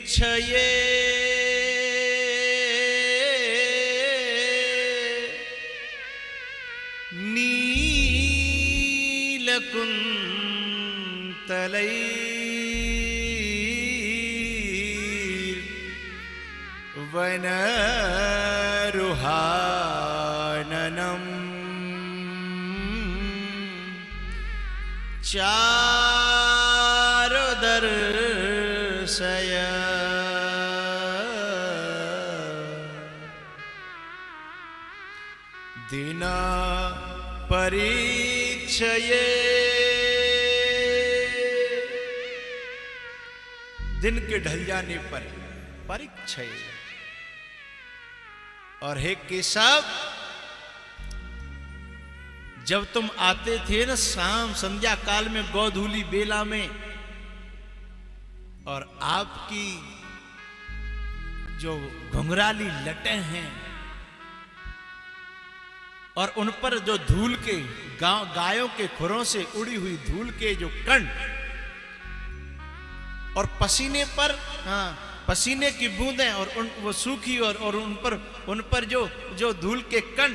नीलकुन्तलैर् वनरुहाननम् चारुदर्शय दीना परीक्षये। दिन के ढल जाने पर परीक्षय। और हे केशव, जब तुम आते थे ना शाम संध्या काल में गोधूली बेला में, और आपकी जो घुंघराली लटें हैं और उन पर जो धूल के गायों के खुरों से उड़ी हुई धूल के जो कण और पसीने पर, पसीने की बूंदें और वो सूखी और उन पर जो धूल के कण,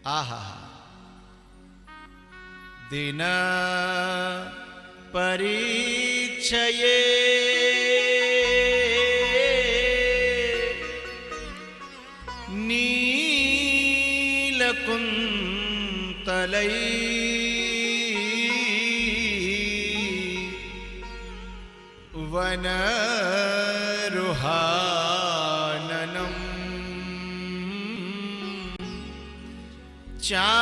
आहा। दीना परीक्षये नीलकुन्तलैर् वनरुहाननम् चारुदर्शय।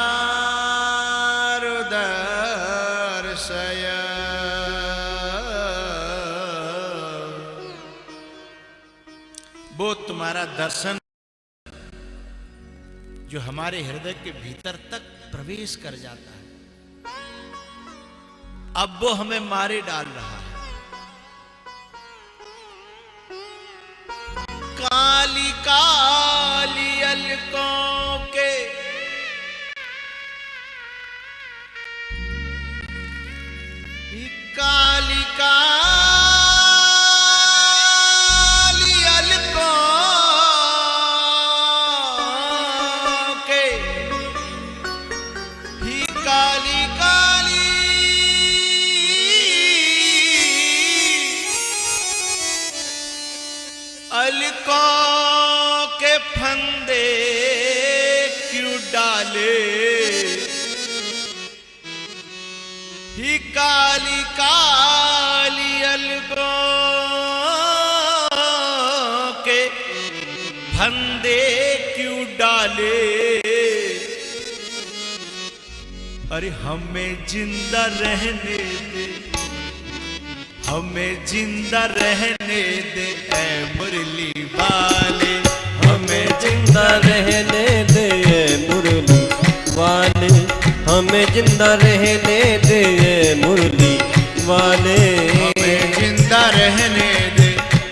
वो तुम्हारा दर्शन जो हमारे हृदय के भीतर तक प्रवेश कर जाता है, अब वो हमें मारे डाल रहा है। काली काली अलकों के काली काली अलकों के ही काली काली अलकों के फंदे क्यों डाले, ही काली काली अलकों के फंदे क्यों डाले। अरे हमें जिंदा रहने दे, हमें जिंदा रहने दे ऐ मुरली वाले, हमें जिंदा रहने दे मुरली वाले, हमें जिंदा रहने दे मुरली वाले, हमें जिंदा रहने दे,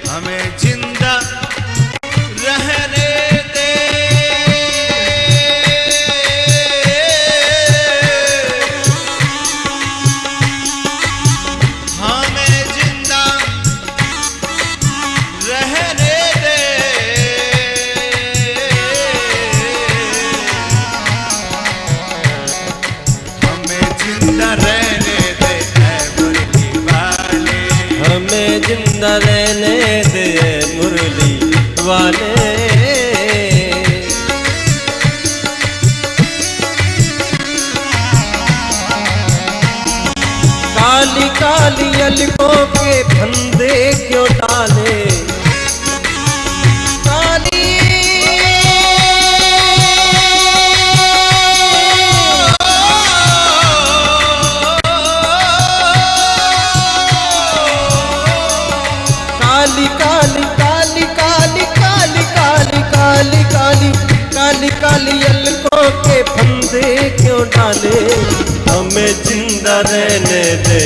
हमें जिंदा रहने दे। हमें जिंदा रहने दे। हमें जिंदा रहने दे ऐ मुरली वाले, हमें जिंदा रहने दे मुरली वाले। काली काली अलकों के फंदे क्यों डाले, काली काली काली काली काली काली काली काली काली काली काली अलकों के फंदे क्यों डाले। हमें जिंदा रहने दे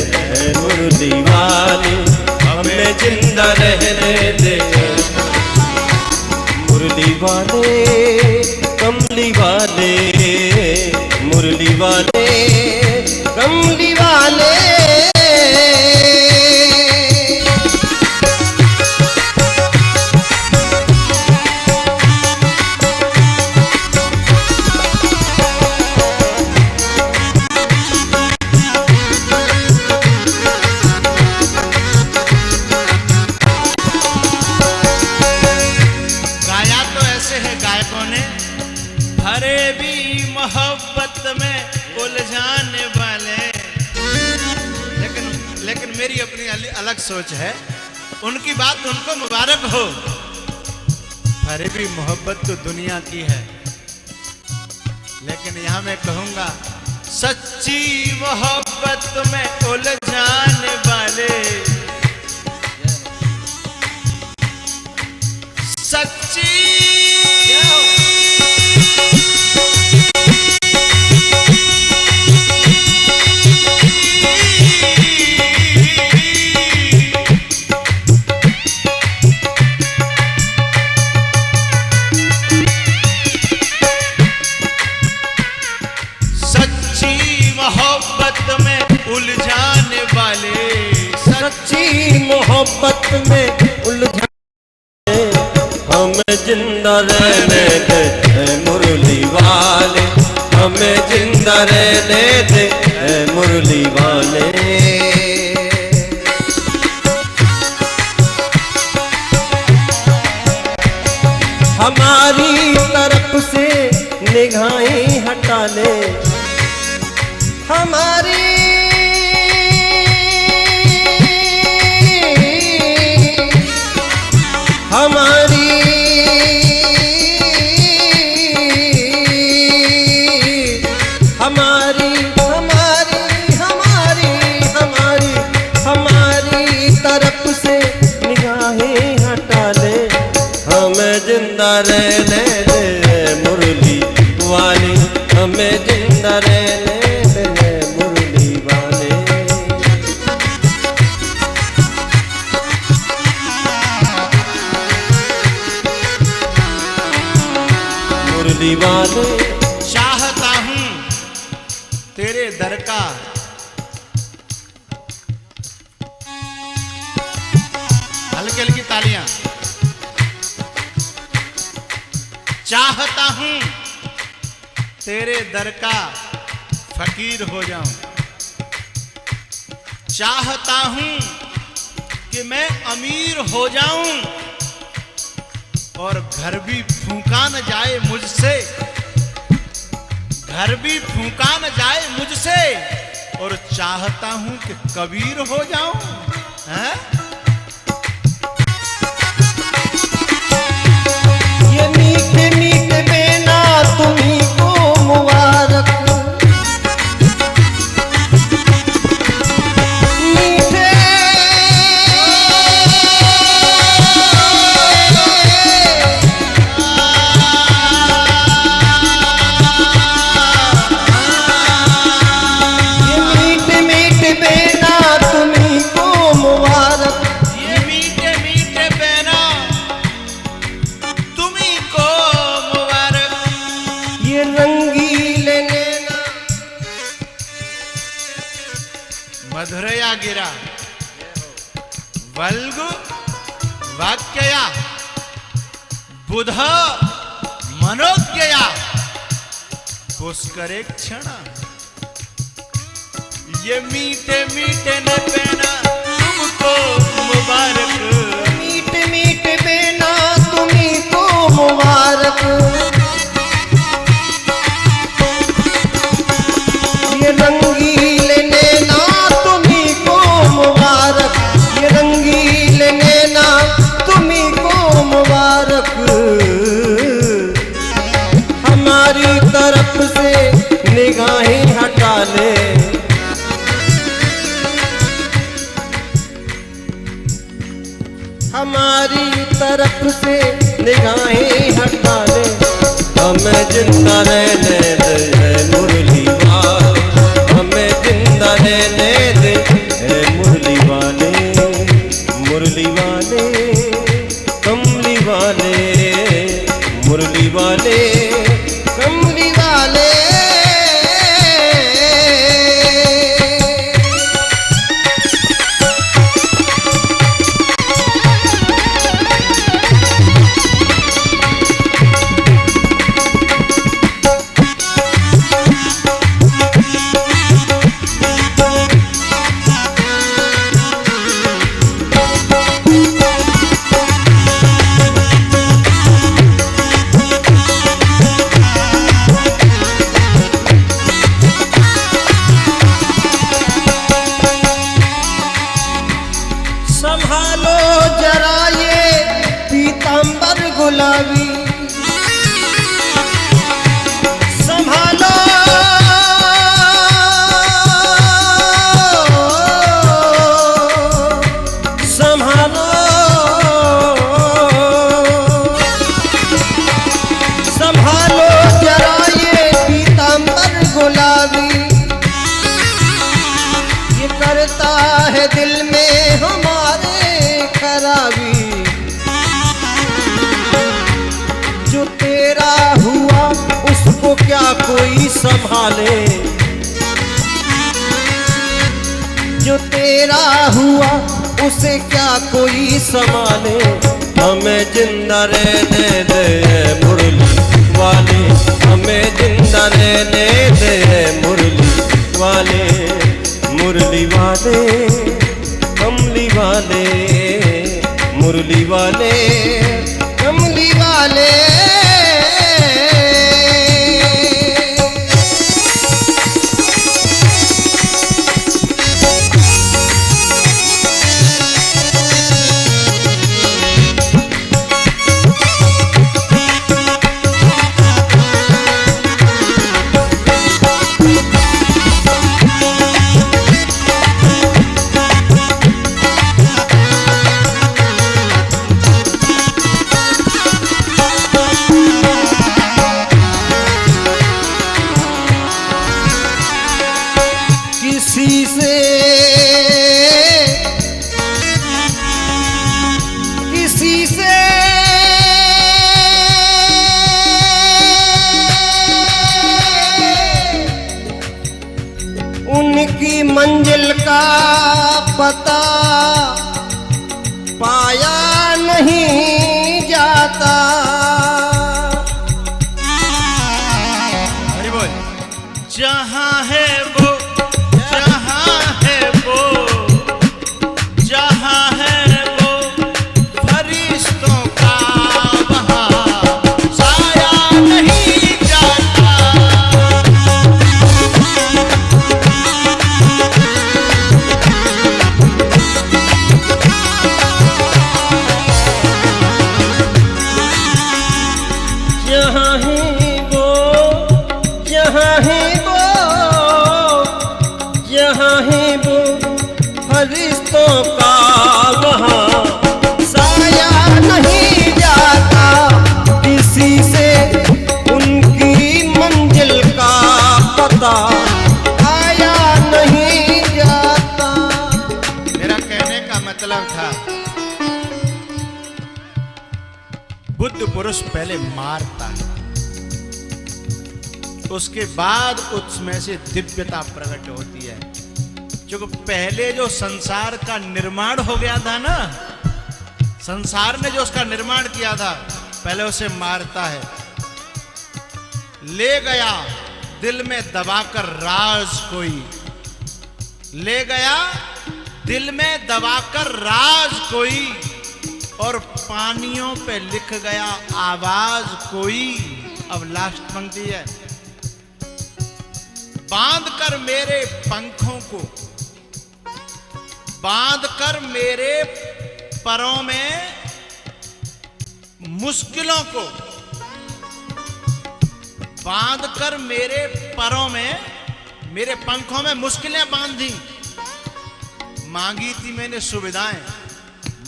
मुरली वाले, हमें जिंदा रहने दे मुरली वाले, कमली वाले, मुरली वाले, कमली वाले। मोहब्बत में उलझाने वाले, लेकिन मेरी अपनी अलग सोच है। उनकी बात उनको मुबारक हो, अरे भी मोहब्बत तो दुनिया की है। लेकिन यहां मैं कहूंगा सच्ची मोहब्बत में उलझाने वाले, सच्ची उलझाने वाले, सच्ची मोहब्बत में उलझाने, हमें जिंदा रहने दे मुरली वाले, हमें जिंदा रहने दे मुरली वाले। हमारी तरफ से निगाहें हटा ले, हमारी हमारी हमारी हमारी हमारी हमारी हमारी तरफ से निगाहें हटा ले, हमें जिंदा रहने दे मुरली वाली, हमें जिंदा रहने दे मुरली वाले। मुरली वाले चाहता हूं तेरे दर का, हल्की हल्की तालियां। चाहता हूं तेरे दर का फकीर हो जाऊं, चाहता हूं कि मैं अमीर हो जाऊं और घर भी फूंका न जाए मुझसे, घर भी फूंका न जाए मुझसे, और चाहता हूं कि कबीर हो जाऊं। हैं? ये मीठे मीठे बेना मधुरया गिरा वल्गु वाक्यया बुध मनोज्ञया पुष्करे क्षण। ये मीठे मीठे न बेना तुमको मुबारक, मीठे मीठे बेना तुम्हीं को मुबारक। ये रंगीले नैना तुम्हीं को मुबारक, ये रंगीले नैना तुम्हीं को मुबारक। हमारी तरफ से निगाहें हटा ले, हमारी तरफ से निगाहें हटा ले। हमें जिंदा रहने दे मुरली वाले, हमें जिंदा रहने दे मुरली वाले, मुरली वाले कमली वाले, मुरली वाले कमली वाले। संभालो जरा ये पीतांबर गुलाबी, संभालो संभालो संभालो जरा ये पीतांबर गुलाबी। ये करता है दिल में हमारे खराबी। जो तेरा हुआ उसको क्या कोई संभाले, जो तेरा हुआ उसे क्या कोई संभाले। हमें जिंदा रहने दे मुरली वाले, हमें जिंदा रहने दे मुरली वाले, मुरली वाले कमली वाले, मुरली वाले कमली वाले। किसी से किसी से उनकी मंजिल का पता पाया नहीं जाता। हरि बोल। जहाँ है वो, जहाँ है वो, जहाँ है वो फरिश्तों का वहाँ साया नहीं जाता। जहाँ है वो, जहाँ है वो, जहाँ है वो फरिश्तों का वहाँ साया नहीं जाता। किसी से उनकी मंजिल का पता आया नहीं जाता। मेरा कहने का मतलब था, बुद्ध पुरुष पहले मारता है, उसके बाद उसमें से दिव्यता प्रकट होती है। क्योंकि पहले जो संसार का निर्माण हो गया था ना, संसार ने जो उसका निर्माण किया था, पहले उसे मारता है, ले गया दिल में दबाकर राज कोई, ले गया दिल में दबाकर राज कोई, और पानियों पे लिख गया आवाज कोई। अब लास्ट पंक्ति है, बांध कर मेरे पंखों को, बांध कर मेरे परों में मुश्किलों को, बांध कर मेरे परों में, मेरे पंखों में मुश्किलें बांधी। मांगी थी मैंने सुविधाएं,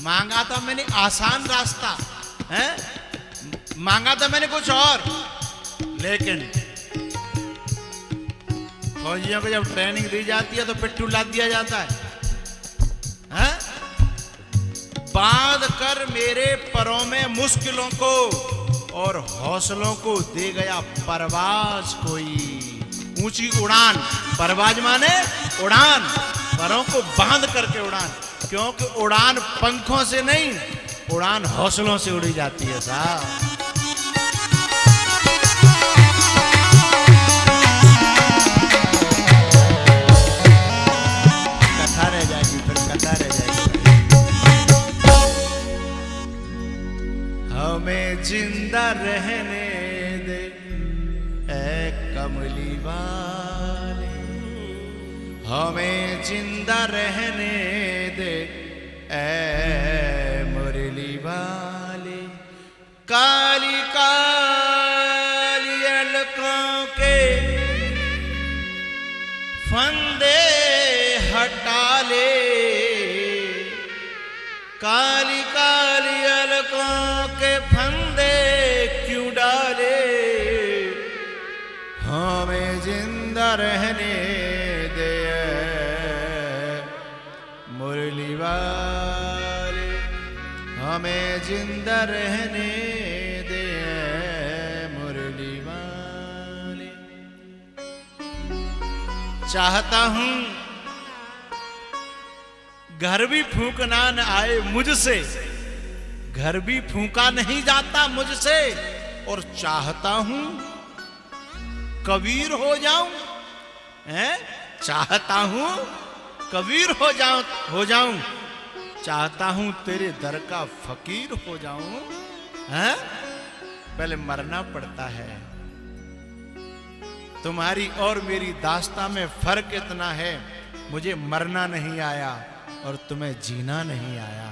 मांगा था मैंने आसान रास्ता, है मांगा था मैंने कुछ और, लेकिन फौजियों को जब ट्रेनिंग दी जाती है तो पिट्ठू लाद दिया जाता है? बांध कर मेरे परों में मुश्किलों को और हौसलों को दे गया परवाज कोई। ऊंची उड़ान, परवाज माने उड़ान, परों को बांध करके उड़ान, क्योंकि उड़ान पंखों से नहीं, उड़ान हौसलों से उड़ी जाती है साहब। कथा रह जाएगी, फिर कथा रह जाएगी। हमें जिंदा रहने दे ऐ कमली वाले, हमें जिंदा रहने दे ऐ मुरली वाले। काली काली अलकों के फंदे हटा ले, काली काली अलकों के फंदे क्यों डाले, हमें जिंदा रहने दे मुरली वाले, हमें जिंदा रहने दे मुरली वाले। चाहता हूं घर भी फूंकना न आए मुझसे, घर भी फूंका नहीं जाता मुझसे, और चाहता हूं कबीर हो जाऊं, हैं? चाहता हूं कबीर हो जाऊं, चाहता हूं तेरे दर का फकीर हो जाऊं, हैं? पहले मरना पड़ता है। तुम्हारी और मेरी दास्तां में फर्क इतना है, मुझे मरना नहीं आया और तुम्हें जीना नहीं आया,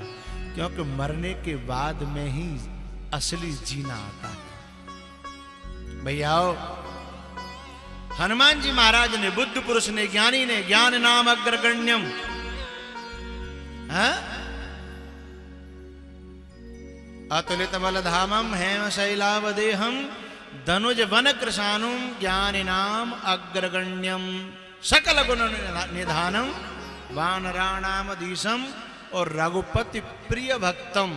क्योंकि मरने के बाद में ही असली जीना आता है। भैया हनुमान जी महाराज ने, बुद्ध पुरुष ने, ज्ञानी ने, ज्ञान नाम अग्रगण्यम, अतुलित बलधामम हेम शैलावदेहम धनुज वन कृशानुम ज्ञान नाम अग्रगण्यम सकल गुण निधानम वानराणामधीशम और रघुपति प्रिय भक्तम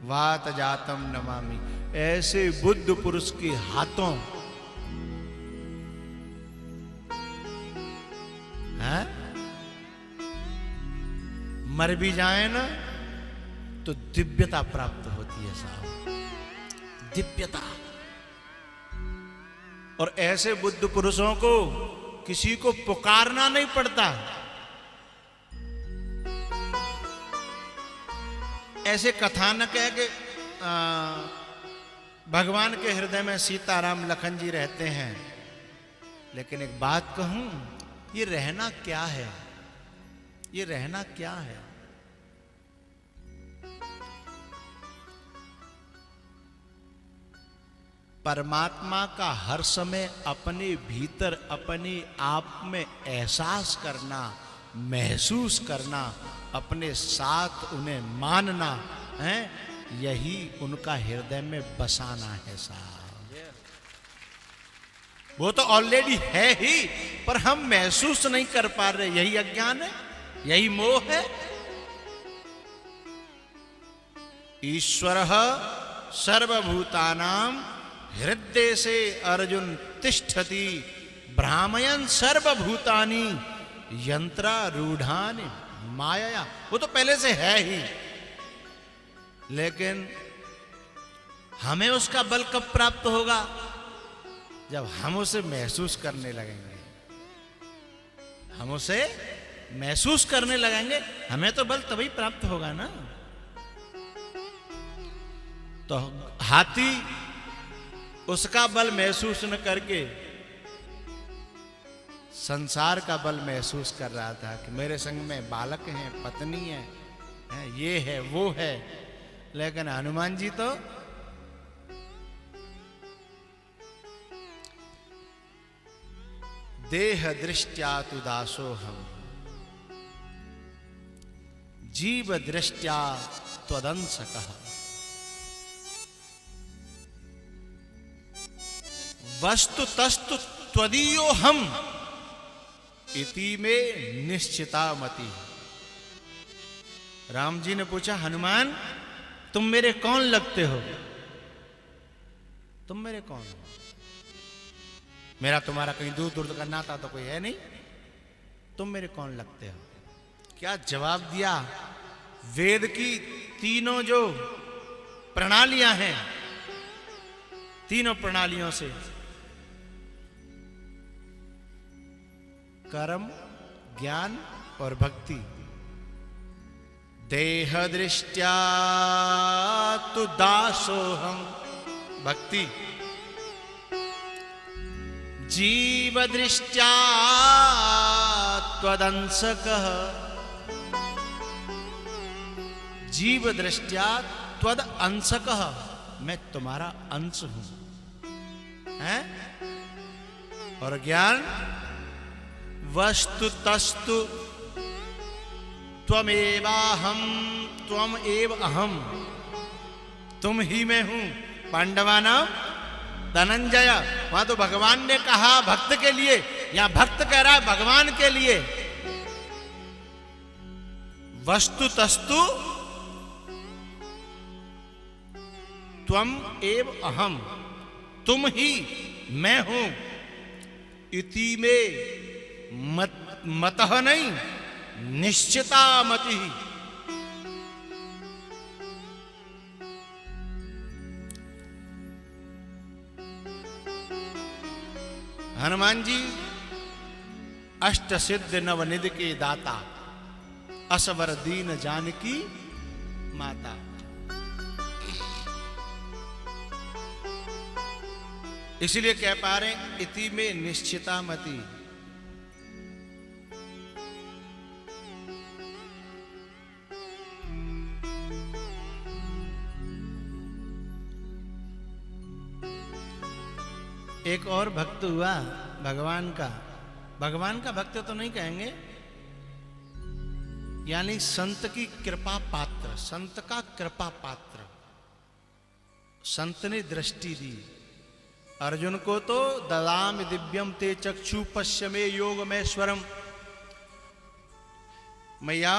वात जातम नमामि। ऐसे बुद्ध पुरुष के हाथों मर भी जाए ना तो दिव्यता प्राप्त होती है साहब, दिव्यता। और ऐसे बुद्ध पुरुषों को किसी को पुकारना नहीं पड़ता। ऐसे कथानक है कि भगवान के हृदय में सीताराम लखन जी रहते हैं, लेकिन एक बात कहूं, ये रहना क्या है, ये रहना क्या है? परमात्मा का हर समय अपने भीतर अपने आप में एहसास करना, महसूस करना, अपने साथ उन्हें मानना है, यही उनका हृदय में बसाना है साहब। वो तो ऑलरेडी है ही, पर हम महसूस नहीं कर पा रहे, यही अज्ञान है, यही मोह है। ईश्वरः सर्वभूतानां हृदय से अर्जुन तिष्ठति भ्रामयन् सर्वभूतानि यंत्रारूढ़ान माया, वो तो पहले से है ही, लेकिन हमें उसका बल कब प्राप्त होगा? जब हम उसे महसूस करने लगेंगे। हम उसे महसूस करने लगेंगे, हमें तो बल तभी प्राप्त होगा ना। तो हाथी उसका बल महसूस न करके संसार का बल महसूस कर रहा था कि मेरे संग में बालक हैं, पत्नी है, ये है वो है। लेकिन हनुमान जी तो देह दृष्ट्या तु दासोहम, जीव दृष्ट्या त्वदंसकः, वस्तु तस्तु त्वदीयो हम इति में निश्चिता मति। राम जी ने पूछा, हनुमान तुम मेरे कौन लगते हो? तुम मेरे कौन हो? मेरा तुम्हारा कहीं दूर दूर का नाता तो कोई है नहीं, तुम मेरे कौन लगते हो? क्या जवाब दिया? वेद की तीनों जो प्रणालियां हैं, तीनों प्रणालियों से कर्म, ज्ञान और भक्ति, देह दृष्ट्या तु दासोहम भक्ति, जीव दृष्ट्या त्वदंसकः, जीव दृष्ट्या त्वद अंशकः, मैं तुम्हारा अंश हूं, हैं? और ज्ञान, वस्तु तस्तु त्वमेवाहम त्वम एव अहम, तुम ही मैं हूं। पांडवानाम धनंजय, वहां तो भगवान ने कहा भक्त के लिए, या भक्त कह रहा है भगवान के लिए। वस्तु तस्तु त्वम एव अहम, तुम ही मैं हूं। इति में मतः नहीं, निश्चिता मति। हनुमान जी अष्ट सिद्ध नवनिधि के दाता, असवर दीन जानकी माता। इसलिए कह पा रहे हैं, इति में निश्चिता मति। एक और भक्त हुआ भगवान का, भगवान का भक्त तो नहीं कहेंगे, यानी संत की कृपा पात्र, संत का कृपा पात्र। संत ने दृष्टि दी अर्जुन को, तो ददामि दिव्यम ते चक्षु पश्य मे योगमेश्वरम। मैया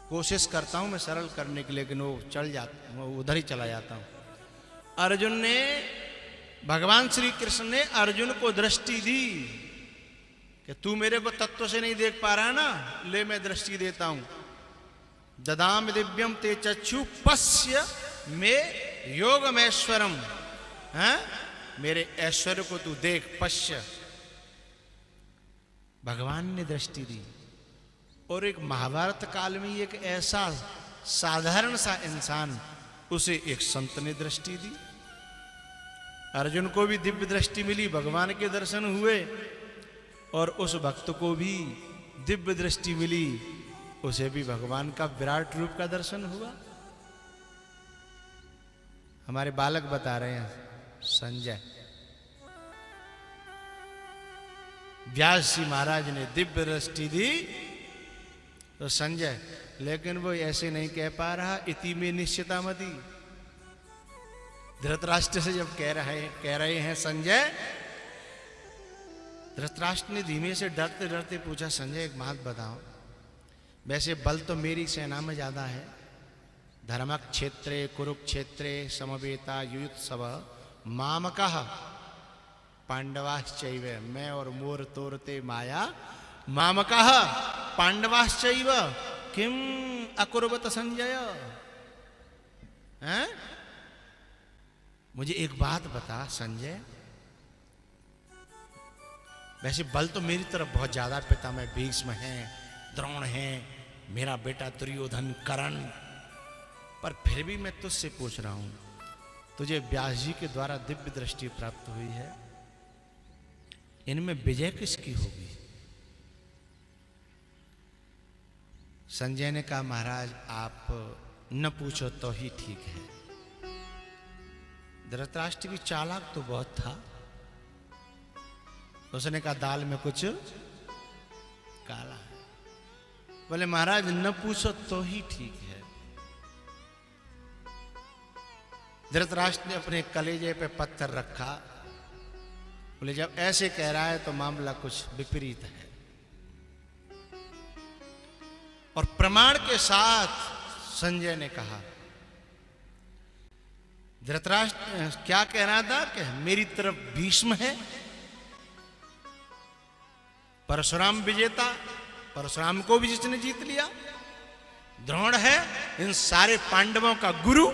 कोशिश करता हूं मैं सरल करने के लिए, लेकिन वो चल जाता, वो उधर ही चला जाता हूं। अर्जुन ने, भगवान श्री कृष्ण ने अर्जुन को दृष्टि दी कि तू मेरे को तत्व से नहीं देख पा रहा ना, ले मैं दृष्टि देता हूं। ददामि दिव्यम ते चक्षु पश्य मे योगमेश्वरम, हैं? मेरे ऐश्वर्य को तू देख, पश्य। भगवान ने दृष्टि दी। और एक महाभारत काल में एक ऐसा साधारण सा इंसान, उसे एक संत ने दृष्टि दी। अर्जुन को भी दिव्य दृष्टि मिली, भगवान के दर्शन हुए, और उस भक्त को भी दिव्य दृष्टि मिली, उसे भी भगवान का विराट रूप का दर्शन हुआ। हमारे बालक बता रहे हैं, संजय, व्यास जी महाराज ने दिव्य दृष्टि दी तो संजय, लेकिन वो ऐसे नहीं कह पा रहा, इति में निश्चिता मति। धृतराष्ट्र से जब कह रहे हैं संजय, धृतराष्ट्र ने धीमे से डरते डरते पूछा, संजय एक बात बताओ, वैसे बल तो मेरी सेना में ज्यादा है, धर्मक क्षेत्रे कुरुक्षेत्रे समवेता युयुत्सव मामकः पांडवाश्चैव, मैं और मोर तोरते माया मामकः पांडवाश्चैव किम अकुर्वत संजय। हैं? मुझे एक बात बता संजय, वैसे बल तो मेरी तरफ बहुत ज्यादा पिता में भीष्म हैं, द्रोण हैं, मेरा बेटा दुर्योधन, कर्ण, पर फिर भी मैं तुझसे पूछ रहा हूं, तुझे व्यास जी के द्वारा दिव्य दृष्टि प्राप्त हुई है, इनमें विजय किसकी होगी? संजय ने कहा महाराज आप न पूछो तो ही ठीक है। धृतराष्ट्र भी चालाक तो बहुत था, उसने कहा दाल में कुछ काला है। बोले महाराज न पूछो तो ही ठीक है। धृतराष्ट्र ने अपने कलेजे पे पत्थर रखा, बोले जब ऐसे कह रहा है तो मामला कुछ विपरीत है। और प्रमाण के साथ संजय ने कहा, धृतराष्ट्र क्या कह रहा था कि मेरी तरफ भीष्म है, परशुराम विजेता, परशुराम को भी जिसने जीत लिया, द्रोण है इन सारे पांडवों का गुरु,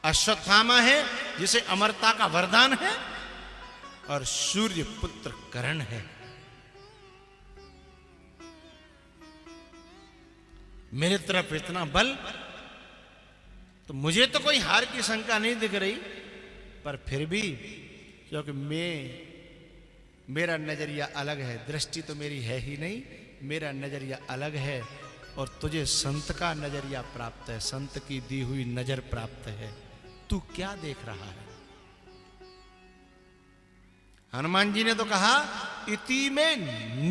अश्वत्थामा है जिसे अमरता का वरदान है, और सूर्य पुत्र कर्ण है। मेरे तरफ इतना बल, तो मुझे तो कोई हार की शंका नहीं दिख रही, पर फिर भी क्योंकि मेरा नजरिया अलग है, दृष्टि तो मेरी है ही नहीं, मेरा नजरिया अलग है, और तुझे संत का नजरिया प्राप्त है, संत की दी हुई नजर प्राप्त है। तू क्या देख रहा है? हनुमान जी ने तो कहा इति में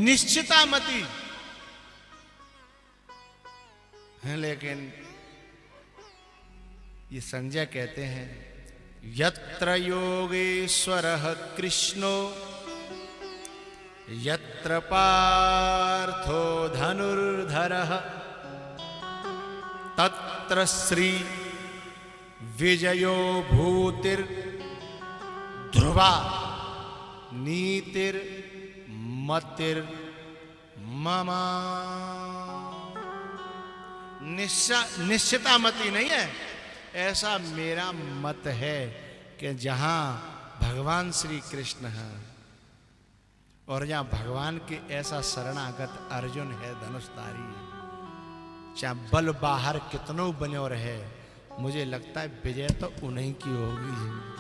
निश्चिता मति है, लेकिन ये संजय कहते हैं यत्र योगेश्वरः कृष्णो यत्र पार्थो धनुर्धरः तत्र श्री विजयो भूतिर ध्रुवा नीतिर मतिर ममा। निश्चिता मति नहीं है, ऐसा मेरा मत है कि जहां भगवान श्री कृष्ण है और जहां भगवान के ऐसा शरणागत अर्जुन है धनुषधारी, चाहे बल बाहर कितनों बनो रहे, मुझे लगता है विजय तो उन्हीं की होगी।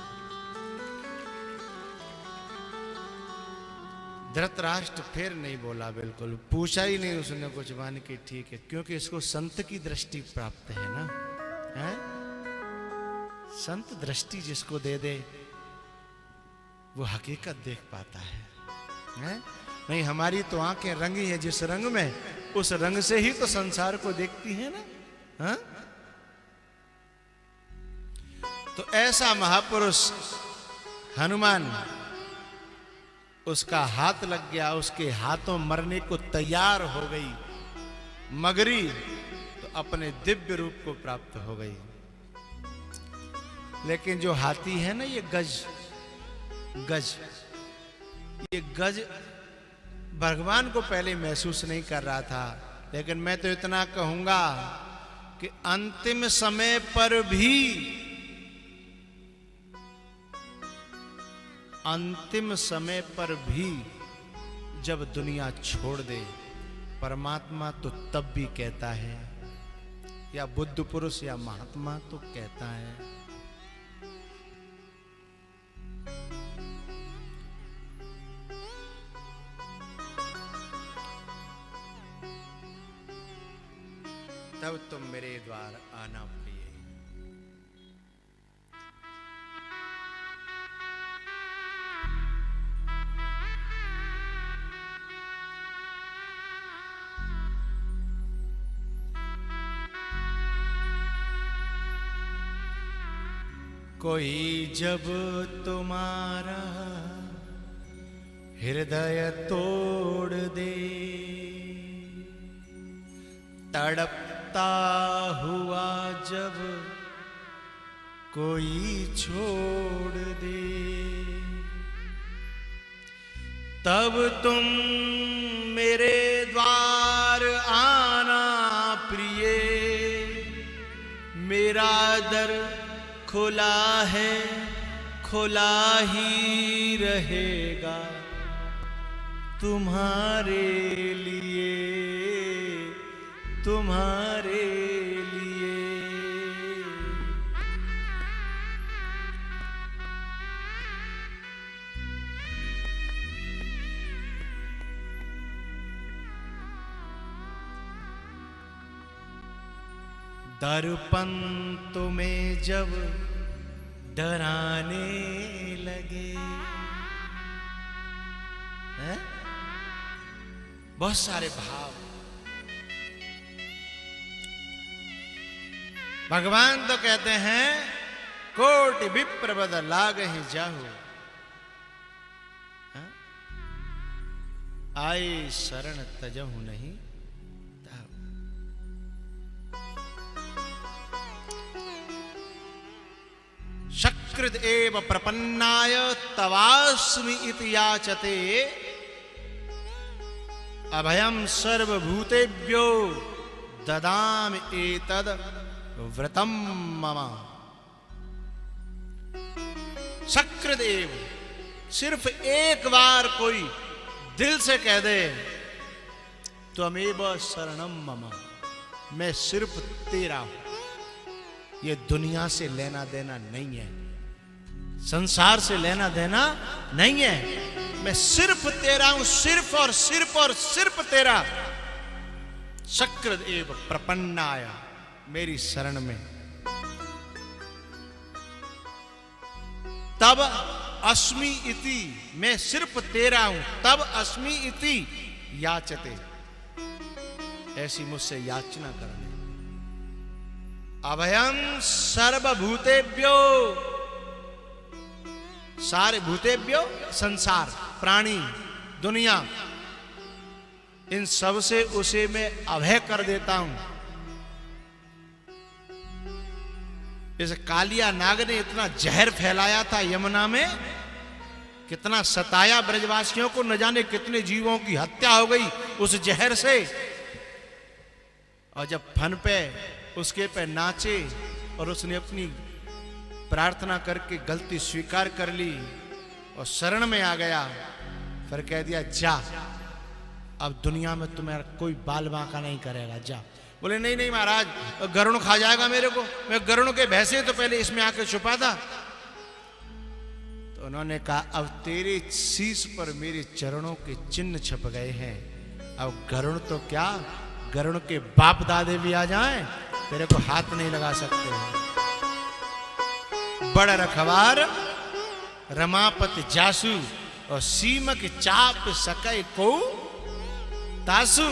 धृतराष्ट्र फिर नहीं बोला, बिल्कुल पूछा ही नहीं उसने कुछ, मान के ठीक है, क्योंकि इसको संत की दृष्टि प्राप्त है ना, है? संत दृष्टि जिसको दे दे वो हकीकत देख पाता है? नहीं, हमारी तो आंखें रंगी है जिस रंग में, उस रंग से ही तो संसार को देखती है ना, हा? तो ऐसा महापुरुष हनुमान, उसका हाथ लग गया, उसके हाथों मरने को तैयार हो गई, मगरी तो अपने दिव्य रूप को प्राप्त हो गई। लेकिन जो हाथी है ना, ये गज भगवान को पहले महसूस नहीं कर रहा था, लेकिन मैं तो इतना कहूंगा कि अंतिम समय पर भी जब दुनिया छोड़ दे, परमात्मा तो तब भी कहता है, या बुद्ध पुरुष या महात्मा तो कहता है, तब तुम मेरे द्वार आना प्रिय। कोई जब तुम्हारा हृदय तोड़ दे, तड़पता हुआ जब कोई छोड़ दे, तब तुम मेरे द्वार आना प्रिय, मेरा दर खुला है, खुला ही रहेगा तुम्हारे लिए, तुम्हारे लिए। दर्पण तुम्हें जब डराने लगे, हैं? बहुत सारे भाव। भगवान तो कहते हैं कोटि विप्र बद लागहि जाहु, आए शरण तजहु नहीं ताहु। शकृद एव प्रपन्नाय तवास्मि इति याचते, अभयम सर्वभूतेभ्यो ददामि एतद व्रतम मम। शक्रदेव, सिर्फ एक बार कोई दिल से कह दे त्वमेव शरणम मम, मैं सिर्फ तेरा हूं। ये दुनिया से लेना देना नहीं है, संसार से लेना देना नहीं है, मैं सिर्फ तेरा हूं, सिर्फ और सिर्फ और सिर्फ तेरा। शक्रदेव प्रपन्नाया, मेरी शरण में। तब अस्मि इति, मैं सिर्फ तेरा हूं, तब अस्मि इति याचते, ऐसी मुझसे याचना करने। अभयम सर्वभूतेभ्यो, सारे भूतेभ्यो संसार, प्राणी, दुनिया, इन सब से उसे मैं अभय कर देता हूं। इस कालिया नाग ने इतना जहर फैलाया था यमुना में, कितना सताया ब्रजवासियों को, न जाने कितने जीवों की हत्या हो गई उस जहर से। और जब फन पे उसके पे नाचे और उसने अपनी प्रार्थना करके गलती स्वीकार कर ली और शरण में आ गया, फिर कह दिया जा, अब दुनिया में तुम्हारा कोई बाल बांका नहीं करेगा, जा। बोले नहीं नहीं महाराज, गरुड़ खा जाएगा मेरे को, मैं गरुड़ के भैंसे तो पहले इसमें आके छुपा था। तो उन्होंने कहा अब तेरे शीश पर मेरे चरणों के चिन्ह छप गए हैं, अब गरुड़ तो क्या, गरुड़ के बाप दादे भी आ जाएं तेरे को हाथ नहीं लगा सकते हैं। बड़ रखवार रमापति जासु, और सीमक चाप सकै को तासु।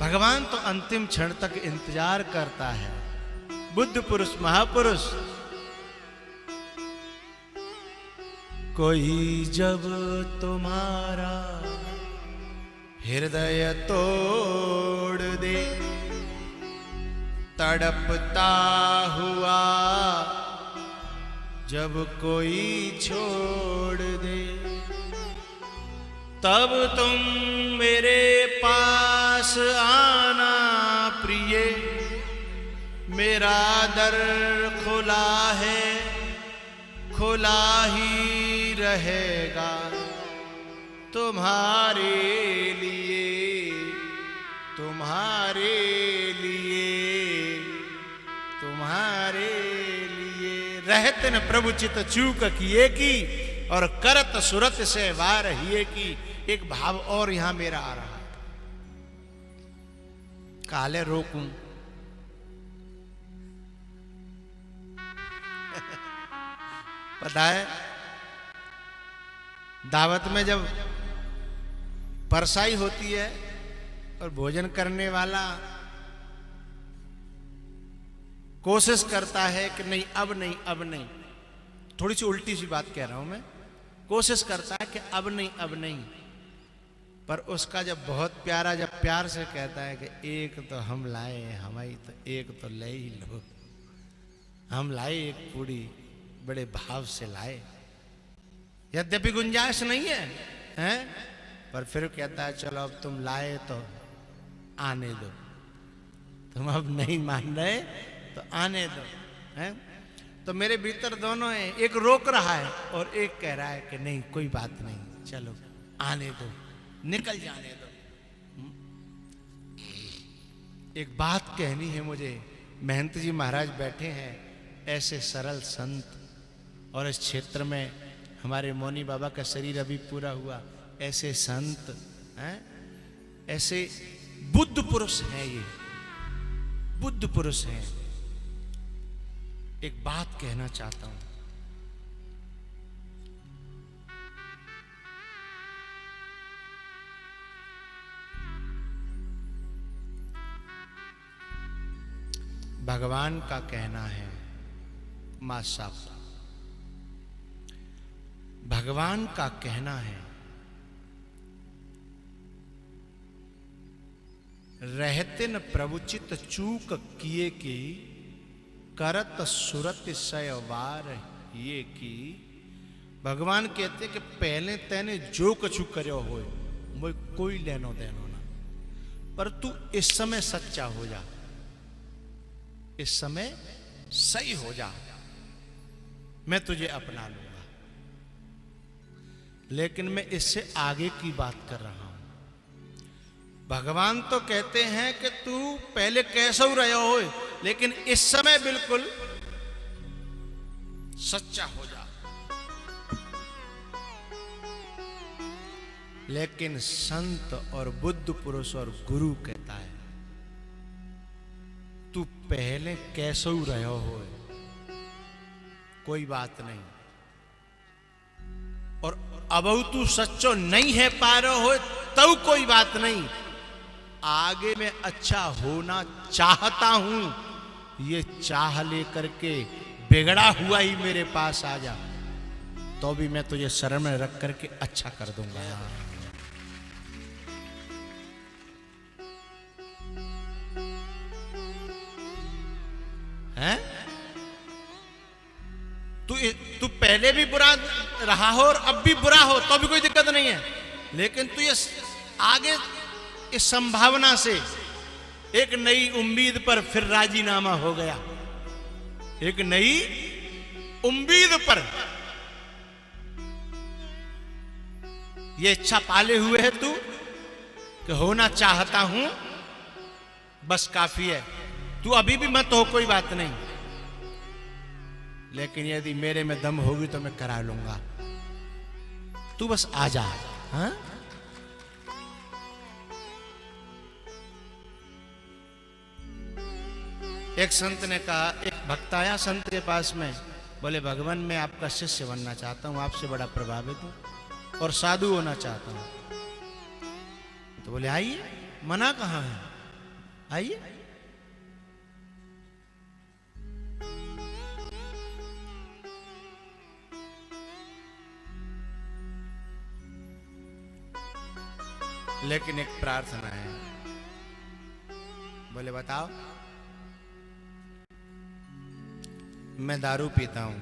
भगवान तो अंतिम क्षण तक इंतजार करता है। बुद्ध पुरुष, महापुरुष, कोई जब तुम्हारा हृदय तोड़ दे, तड़पता हुआ जब कोई छोड़ दे, तब तुम मेरे पास आना प्रिय, मेरा दर खुला है, खुला ही रहेगा तुम्हारे लिए, तुम्हारे लिए, तुम्हारे लिए। रहत न प्रभु चित चूक किए की, और करत सुरत से वार हिए की। एक भाव और यहां मेरा आ रहा है, काले रोकूं, पता है दावत में जब परसाई होती है और भोजन करने वाला कोशिश करता है कि नहीं अब नहीं, अब नहीं, थोड़ी सी उल्टी सी बात कह रहा हूं मैं, कोशिश करता है कि अब नहीं, अब नहीं, पर उसका जब बहुत प्यारा, जब प्यार से कहता है कि एक तो हम लाए, हमारी तो एक तो ले ही लो, हम लाए एक पूड़ी, बड़े भाव से लाए, यद्यपि गुंजाइश नहीं है, हैं? पर फिर कहता है चलो अब तुम लाए तो आने दो, तुम अब नहीं मान रहे तो आने दो, हैं? तो मेरे भीतर दोनों हैं, एक रोक रहा है और एक कह रहा है कि नहीं कोई बात नहीं, चलो आने दो, निकल जाने दो। एक बात कहनी है मुझे, महंत जी महाराज बैठे हैं, ऐसे सरल संत, और इस क्षेत्र में हमारे मौनी बाबा का शरीर अभी पूरा हुआ, ऐसे संत हैं, ऐसे बुद्ध पुरुष हैं, ये बुद्ध पुरुष हैं। एक बात कहना चाहता हूं, भगवान का कहना है, मां साहब, भगवान का कहना है, रहतिन प्रभुचित चूक किए की, करत सुरत सयवार ये की। भगवान कहते कि पहले तैने जो कछु करो हो, मुझे कोई लेनो देनो ना, पर तू इस समय सच्चा हो जा, इस समय सही हो जा, मैं तुझे अपना लूंगा। लेकिन मैं इससे आगे की बात कर रहा हूं। भगवान तो कहते हैं कि तू पहले कैसा रहा हो, लेकिन इस समय बिल्कुल सच्चा हो जा। लेकिन संत और बुद्ध पुरुष और गुरु कहता है तू पहले कैसे रहा हो, कोई बात नहीं, और अब तू सच्चो नहीं है पा रहा हो तो कोई बात नहीं, आगे मैं अच्छा होना चाहता हूं, ये चाह लेकर के बिगड़ा हुआ ही मेरे पास आ जा, तो भी मैं तुझे शरण में रख करके अच्छा कर दूंगा। हैं? तू पहले भी बुरा रहा हो और अब भी बुरा हो तो भी कोई दिक्कत नहीं है, लेकिन तू ये आगे इस संभावना से एक नई उम्मीद पर फिर राजीनामा हो गया, एक नई उम्मीद पर ये इच्छा पाले हुए है तू कि होना चाहता हूं, बस काफी है, तू अभी भी मत हो कोई बात नहीं, लेकिन यदि मेरे में दम होगी तो मैं करा लूंगा, तू बस आ जा। हाँ? एक संत ने कहा, एक भक्त आया संत के पास में, बोले भगवान मैं आपका शिष्य बनना चाहता हूं, आपसे बड़ा प्रभावित हूं और साधु होना चाहता हूं। तो बोले आइए, मना कहां है, आइए। लेकिन एक प्रार्थना है। बोले बताओ। मैं दारू पीता हूं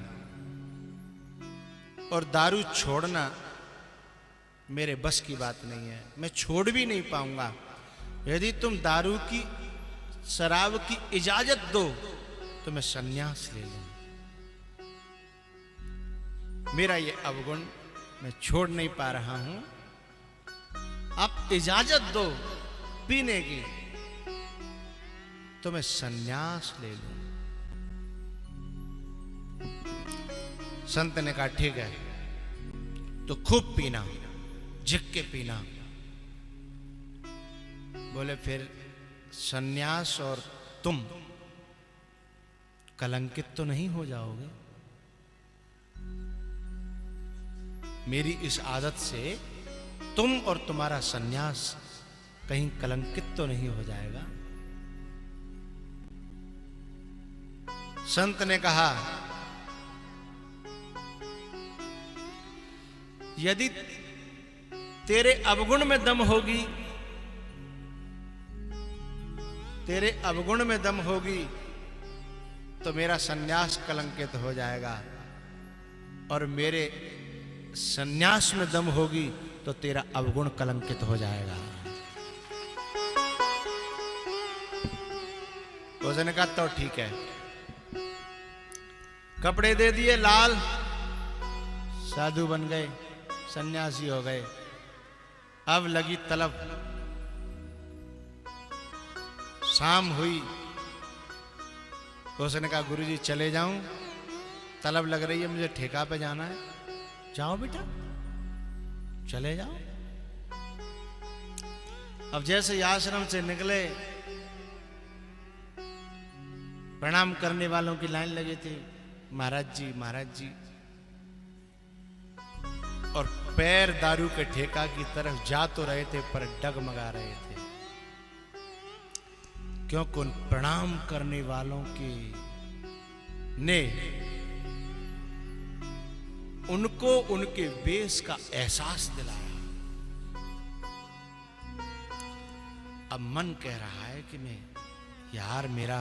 और दारू छोड़ना मेरे बस की बात नहीं है, मैं छोड़ भी नहीं पाऊंगा। यदि तुम दारू की शराब की इजाजत दो तो मैं संन्यास ले लूं। मेरा ये अवगुण मैं छोड़ नहीं पा रहा हूं, आप इजाजत दो पीने की तो मैं संन्यास ले लूं। संत ने कहा ठीक है, तो खूब पीना, झिक के पीना। बोले फिर संन्यास और तुम कलंकित तो नहीं हो जाओगे? मेरी इस आदत से तुम और तुम्हारा संन्यास कहीं कलंकित तो नहीं हो जाएगा? संत ने कहा यदि तेरे अवगुण में दम होगी, तेरे अवगुण में दम होगी तो मेरा संन्यास कलंकित हो जाएगा और मेरे सन्यास में दम होगी तो तेरा अवगुण कलंकित हो जाएगा। उसने कहा तो ठीक है। कपड़े दे दिए लाल, साधु बन गए, सन्यासी हो गए। अब लगी तलब। शाम हुई, उसने कहा गुरुजी चले जाऊं, तलब लग रही है, मुझे ठेका पे जाना है। जाओ बेटा, चले जाओ। अब जैसे आश्रम से निकले, प्रणाम करने वालों की लाइन लगी थी, महाराज जी महाराज जी, और पैर दारू के ठेका की तरफ जा तो रहे थे पर डगमगा रहे थे, क्योंकि उन प्रणाम करने वालों की ने उनको उनके वेश का एहसास दिलाया। अब मन कह रहा है कि मैं, यार मेरा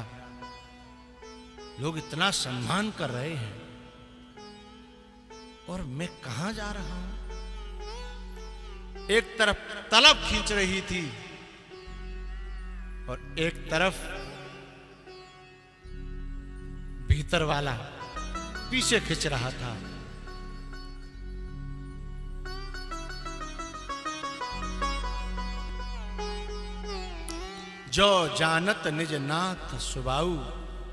लोग इतना सम्मान कर रहे हैं और मैं कहां जा रहा हूं। एक तरफ तलब खींच रही थी और एक तरफ भीतर वाला पीछे खींच रहा था। जो जानत निज नाथ सुबाऊ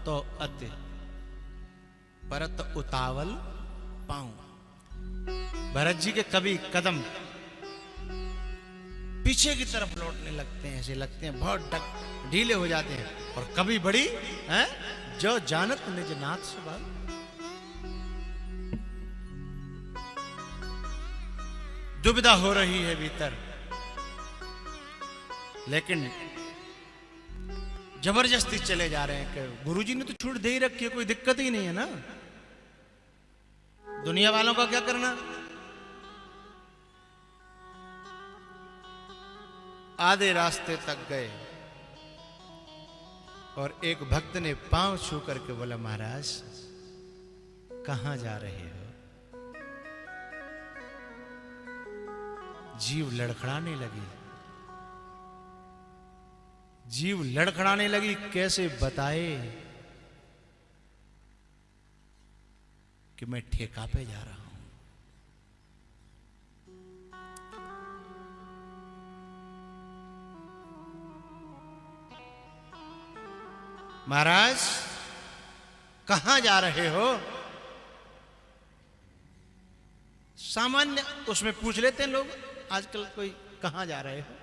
तो अति परत उतावल पाऊं। भरत जी के कभी कदम पीछे की तरफ लौटने लगते हैं, ऐसे लगते हैं बहुत ढीले हो जाते हैं, और कभी बड़ी है जो जानत निज नाथ सुबाऊ। दुविधा हो रही है भीतर, लेकिन जबरदस्ती चले जा रहे हैं कि गुरुजी ने तो छूट दे ही रखी है, कोई दिक्कत ही नहीं है ना, दुनिया वालों का क्या करना। आधे रास्ते तक गए और एक भक्त ने पांव छू करके बोला, महाराज कहां जा रहे हो। जीव लड़खड़ाने लगी, जीव लड़खड़ाने लगी, कैसे बताए कि मैं ठेका पे जा रहा हूं। महाराज कहां जा रहे हो। सामान्य उसमें पूछ लेते हैं लोग आजकल, कोई कहां जा रहे हो।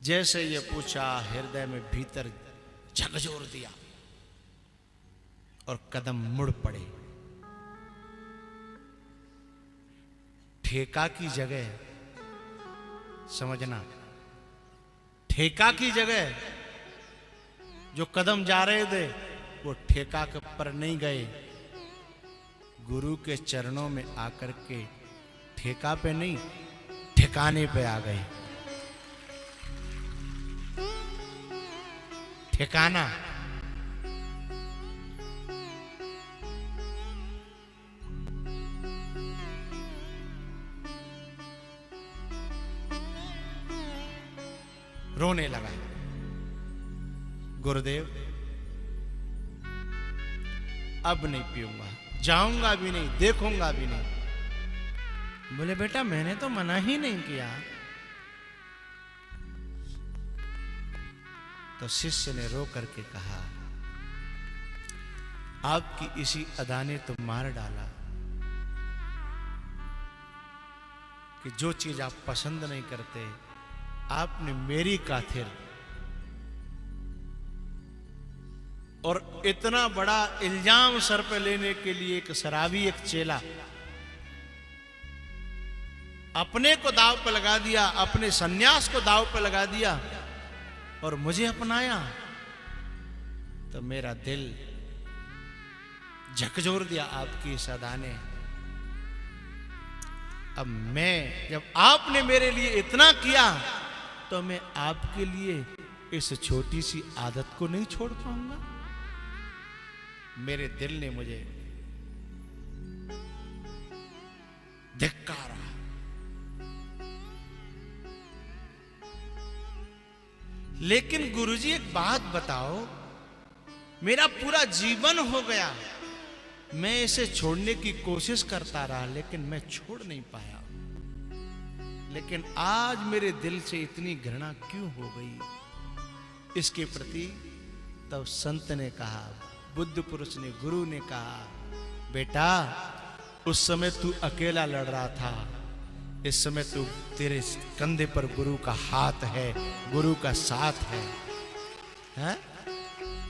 जैसे ये पूछा, हृदय में भीतर झकझोर दिया और कदम मुड़ पड़े। ठेका की जगह, समझना, ठेका की जगह जो कदम जा रहे थे वो ठेका के पर नहीं गए, गुरु के चरणों में आकर के ठेका पे नहीं ठिकाने पे आ गए। ठिकाना रोने लगा। गुरुदेव अब नहीं पीऊंगा, जाऊंगा भी नहीं, देखूंगा भी नहीं। बोले बेटा मैंने तो मना ही नहीं किया। तो शिष्य ने रो करके कहा, आपकी इसी अदा ने तो मार डाला कि जो चीज आप पसंद नहीं करते आपने मेरी खातिर और इतना बड़ा इल्जाम सर पे लेने के लिए एक शराबी, एक चेला अपने को दाव पे लगा दिया, अपने सन्यास को दाव पे लगा दिया और मुझे अपनाया। तो मेरा दिल झकझोर दिया आपकी इस अदा ने। अब मैं, जब आपने मेरे लिए इतना किया तो मैं आपके लिए इस छोटी सी आदत को नहीं छोड़ पाऊंगा। मेरे दिल ने मुझे धिक्कारा। लेकिन गुरुजी एक बात बताओ, मेरा पूरा जीवन हो गया, मैं इसे छोड़ने की कोशिश करता रहा लेकिन मैं छोड़ नहीं पाया। लेकिन आज मेरे दिल से इतनी घृणा क्यों हो गई इसके प्रति? तब संत ने कहा, बुद्ध पुरुष ने, गुरु ने कहा, बेटा उस समय तू अकेला लड़ रहा था, इस समय तू, तेरे कंधे पर गुरु का हाथ है, गुरु का साथ है?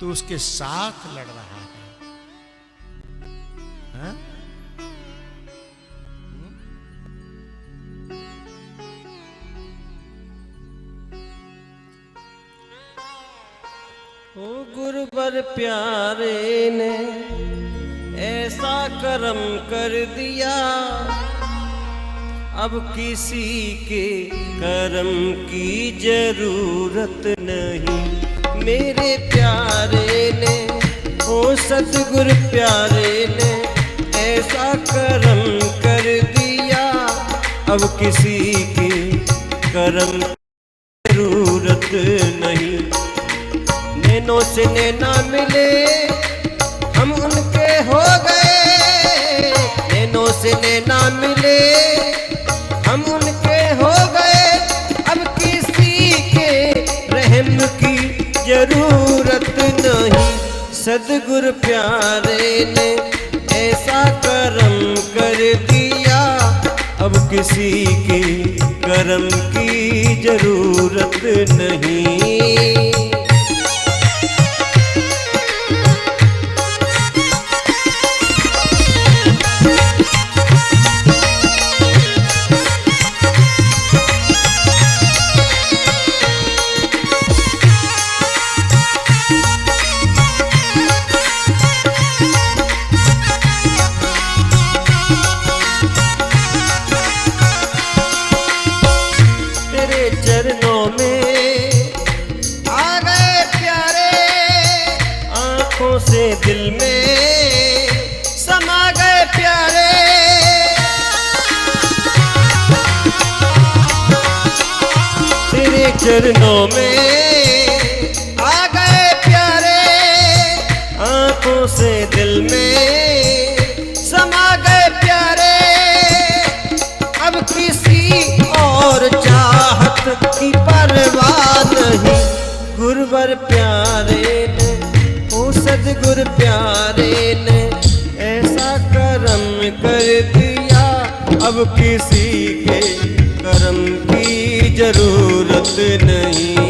तू उसके साथ लड़ रहा है? ओ गुरुवर प्यारे ने ऐसा करम कर दिया, अब किसी के करम की जरूरत नहीं। मेरे प्यारे ने, ओ सतगुरु प्यारे ने ऐसा करम कर दिया, अब किसी के करम की जरूरत नहीं। नैनों से नैना मिले हम उनके हो गए, नैनों से नैना मिले हम उनके हो गए, अब किसी के रहम की जरूरत नहीं। सद्गुरु प्यारे ने ऐसा करम कर दिया, अब किसी के करम की जरूरत नहीं। से दिल में समा गए प्यारे, तेरे चरणों में आ गए प्यारे, आंखों से दिल में समा गए प्यारे। अब किसी और चाहत की परवाह नहीं। गुरुवर प्यारे ने, सद्गुरु प्यारे ने ऐसा करम कर दिया, अब किसी के करम की जरूरत नहीं।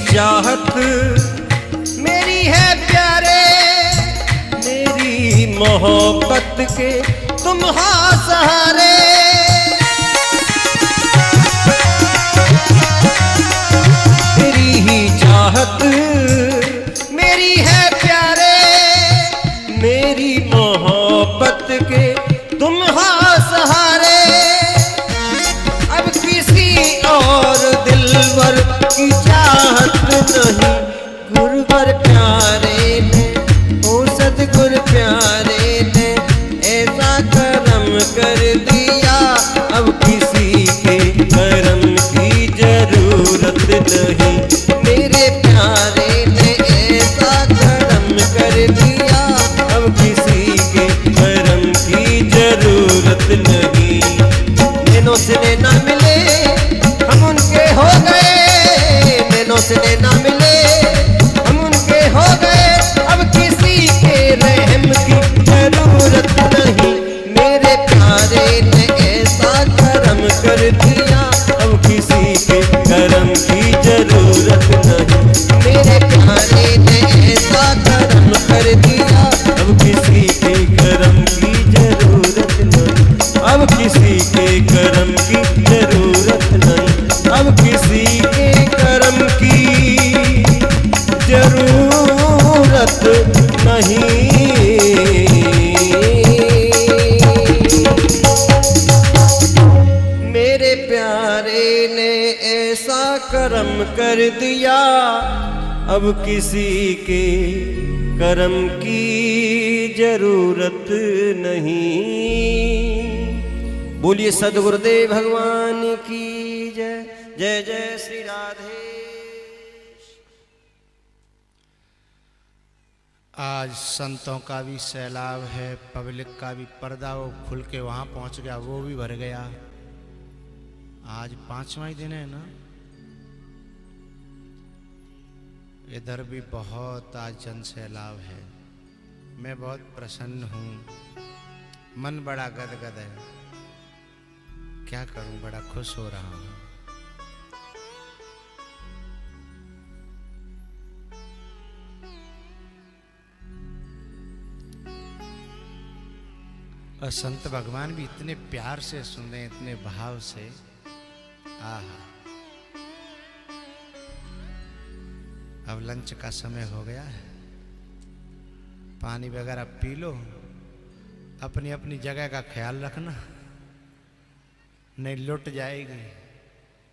चाहत मेरी है प्यारे, मेरी मोहब्बत के तुम हाँ सहारे। तेरी ही चाहत मेरी है प्यारे, मेरी मोहब्बत के तुम हाँ सहारे। अब किसी और दिलवर की चाहत नहीं। गुरुवर प्यारे ने, ओ सद्गुरु प्यारे ने ऐसा करम कर दिया, अब किसी के करम की जरूरत नहीं। मेरे प्यारे ने ऐसा करम कर दिया, अब किसी के करम की जरूरत नहीं। नैनों से नैना मिले हम उनके हो गए, नैनों से नैना मिले हम उनके हो गए, अब किसी के रहम की जरूरत नहीं। मेरे प्यारे ने ऐसा करम कर दिया, अब किसी के करम की जरूरत कर दिया, अब किसी के करम की जरूरत नहीं। बोलिए सद्गुरुदेव भगवान की जय। जय जय श्री राधे। आज संतों का भी सैलाब है, पब्लिक का भी पर्दा वो खुल के वहाँ पहुँच गया, वो भी भर गया। आज 5वां ही दिन है ना। इधर भी बहुत आज जन सैलाब है। मैं बहुत प्रसन्न हूँ, मन बड़ा गदगद है। क्या करूँ, बड़ा खुश हो रहा हूँ। और संत भगवान भी इतने प्यार से सुन रहे हैं, इतने भाव से। आहा, अब लंच का समय हो गया है, पानी वगैरह पी लो, अपनी अपनी जगह का ख्याल रखना, नहीं लुट जाएगी।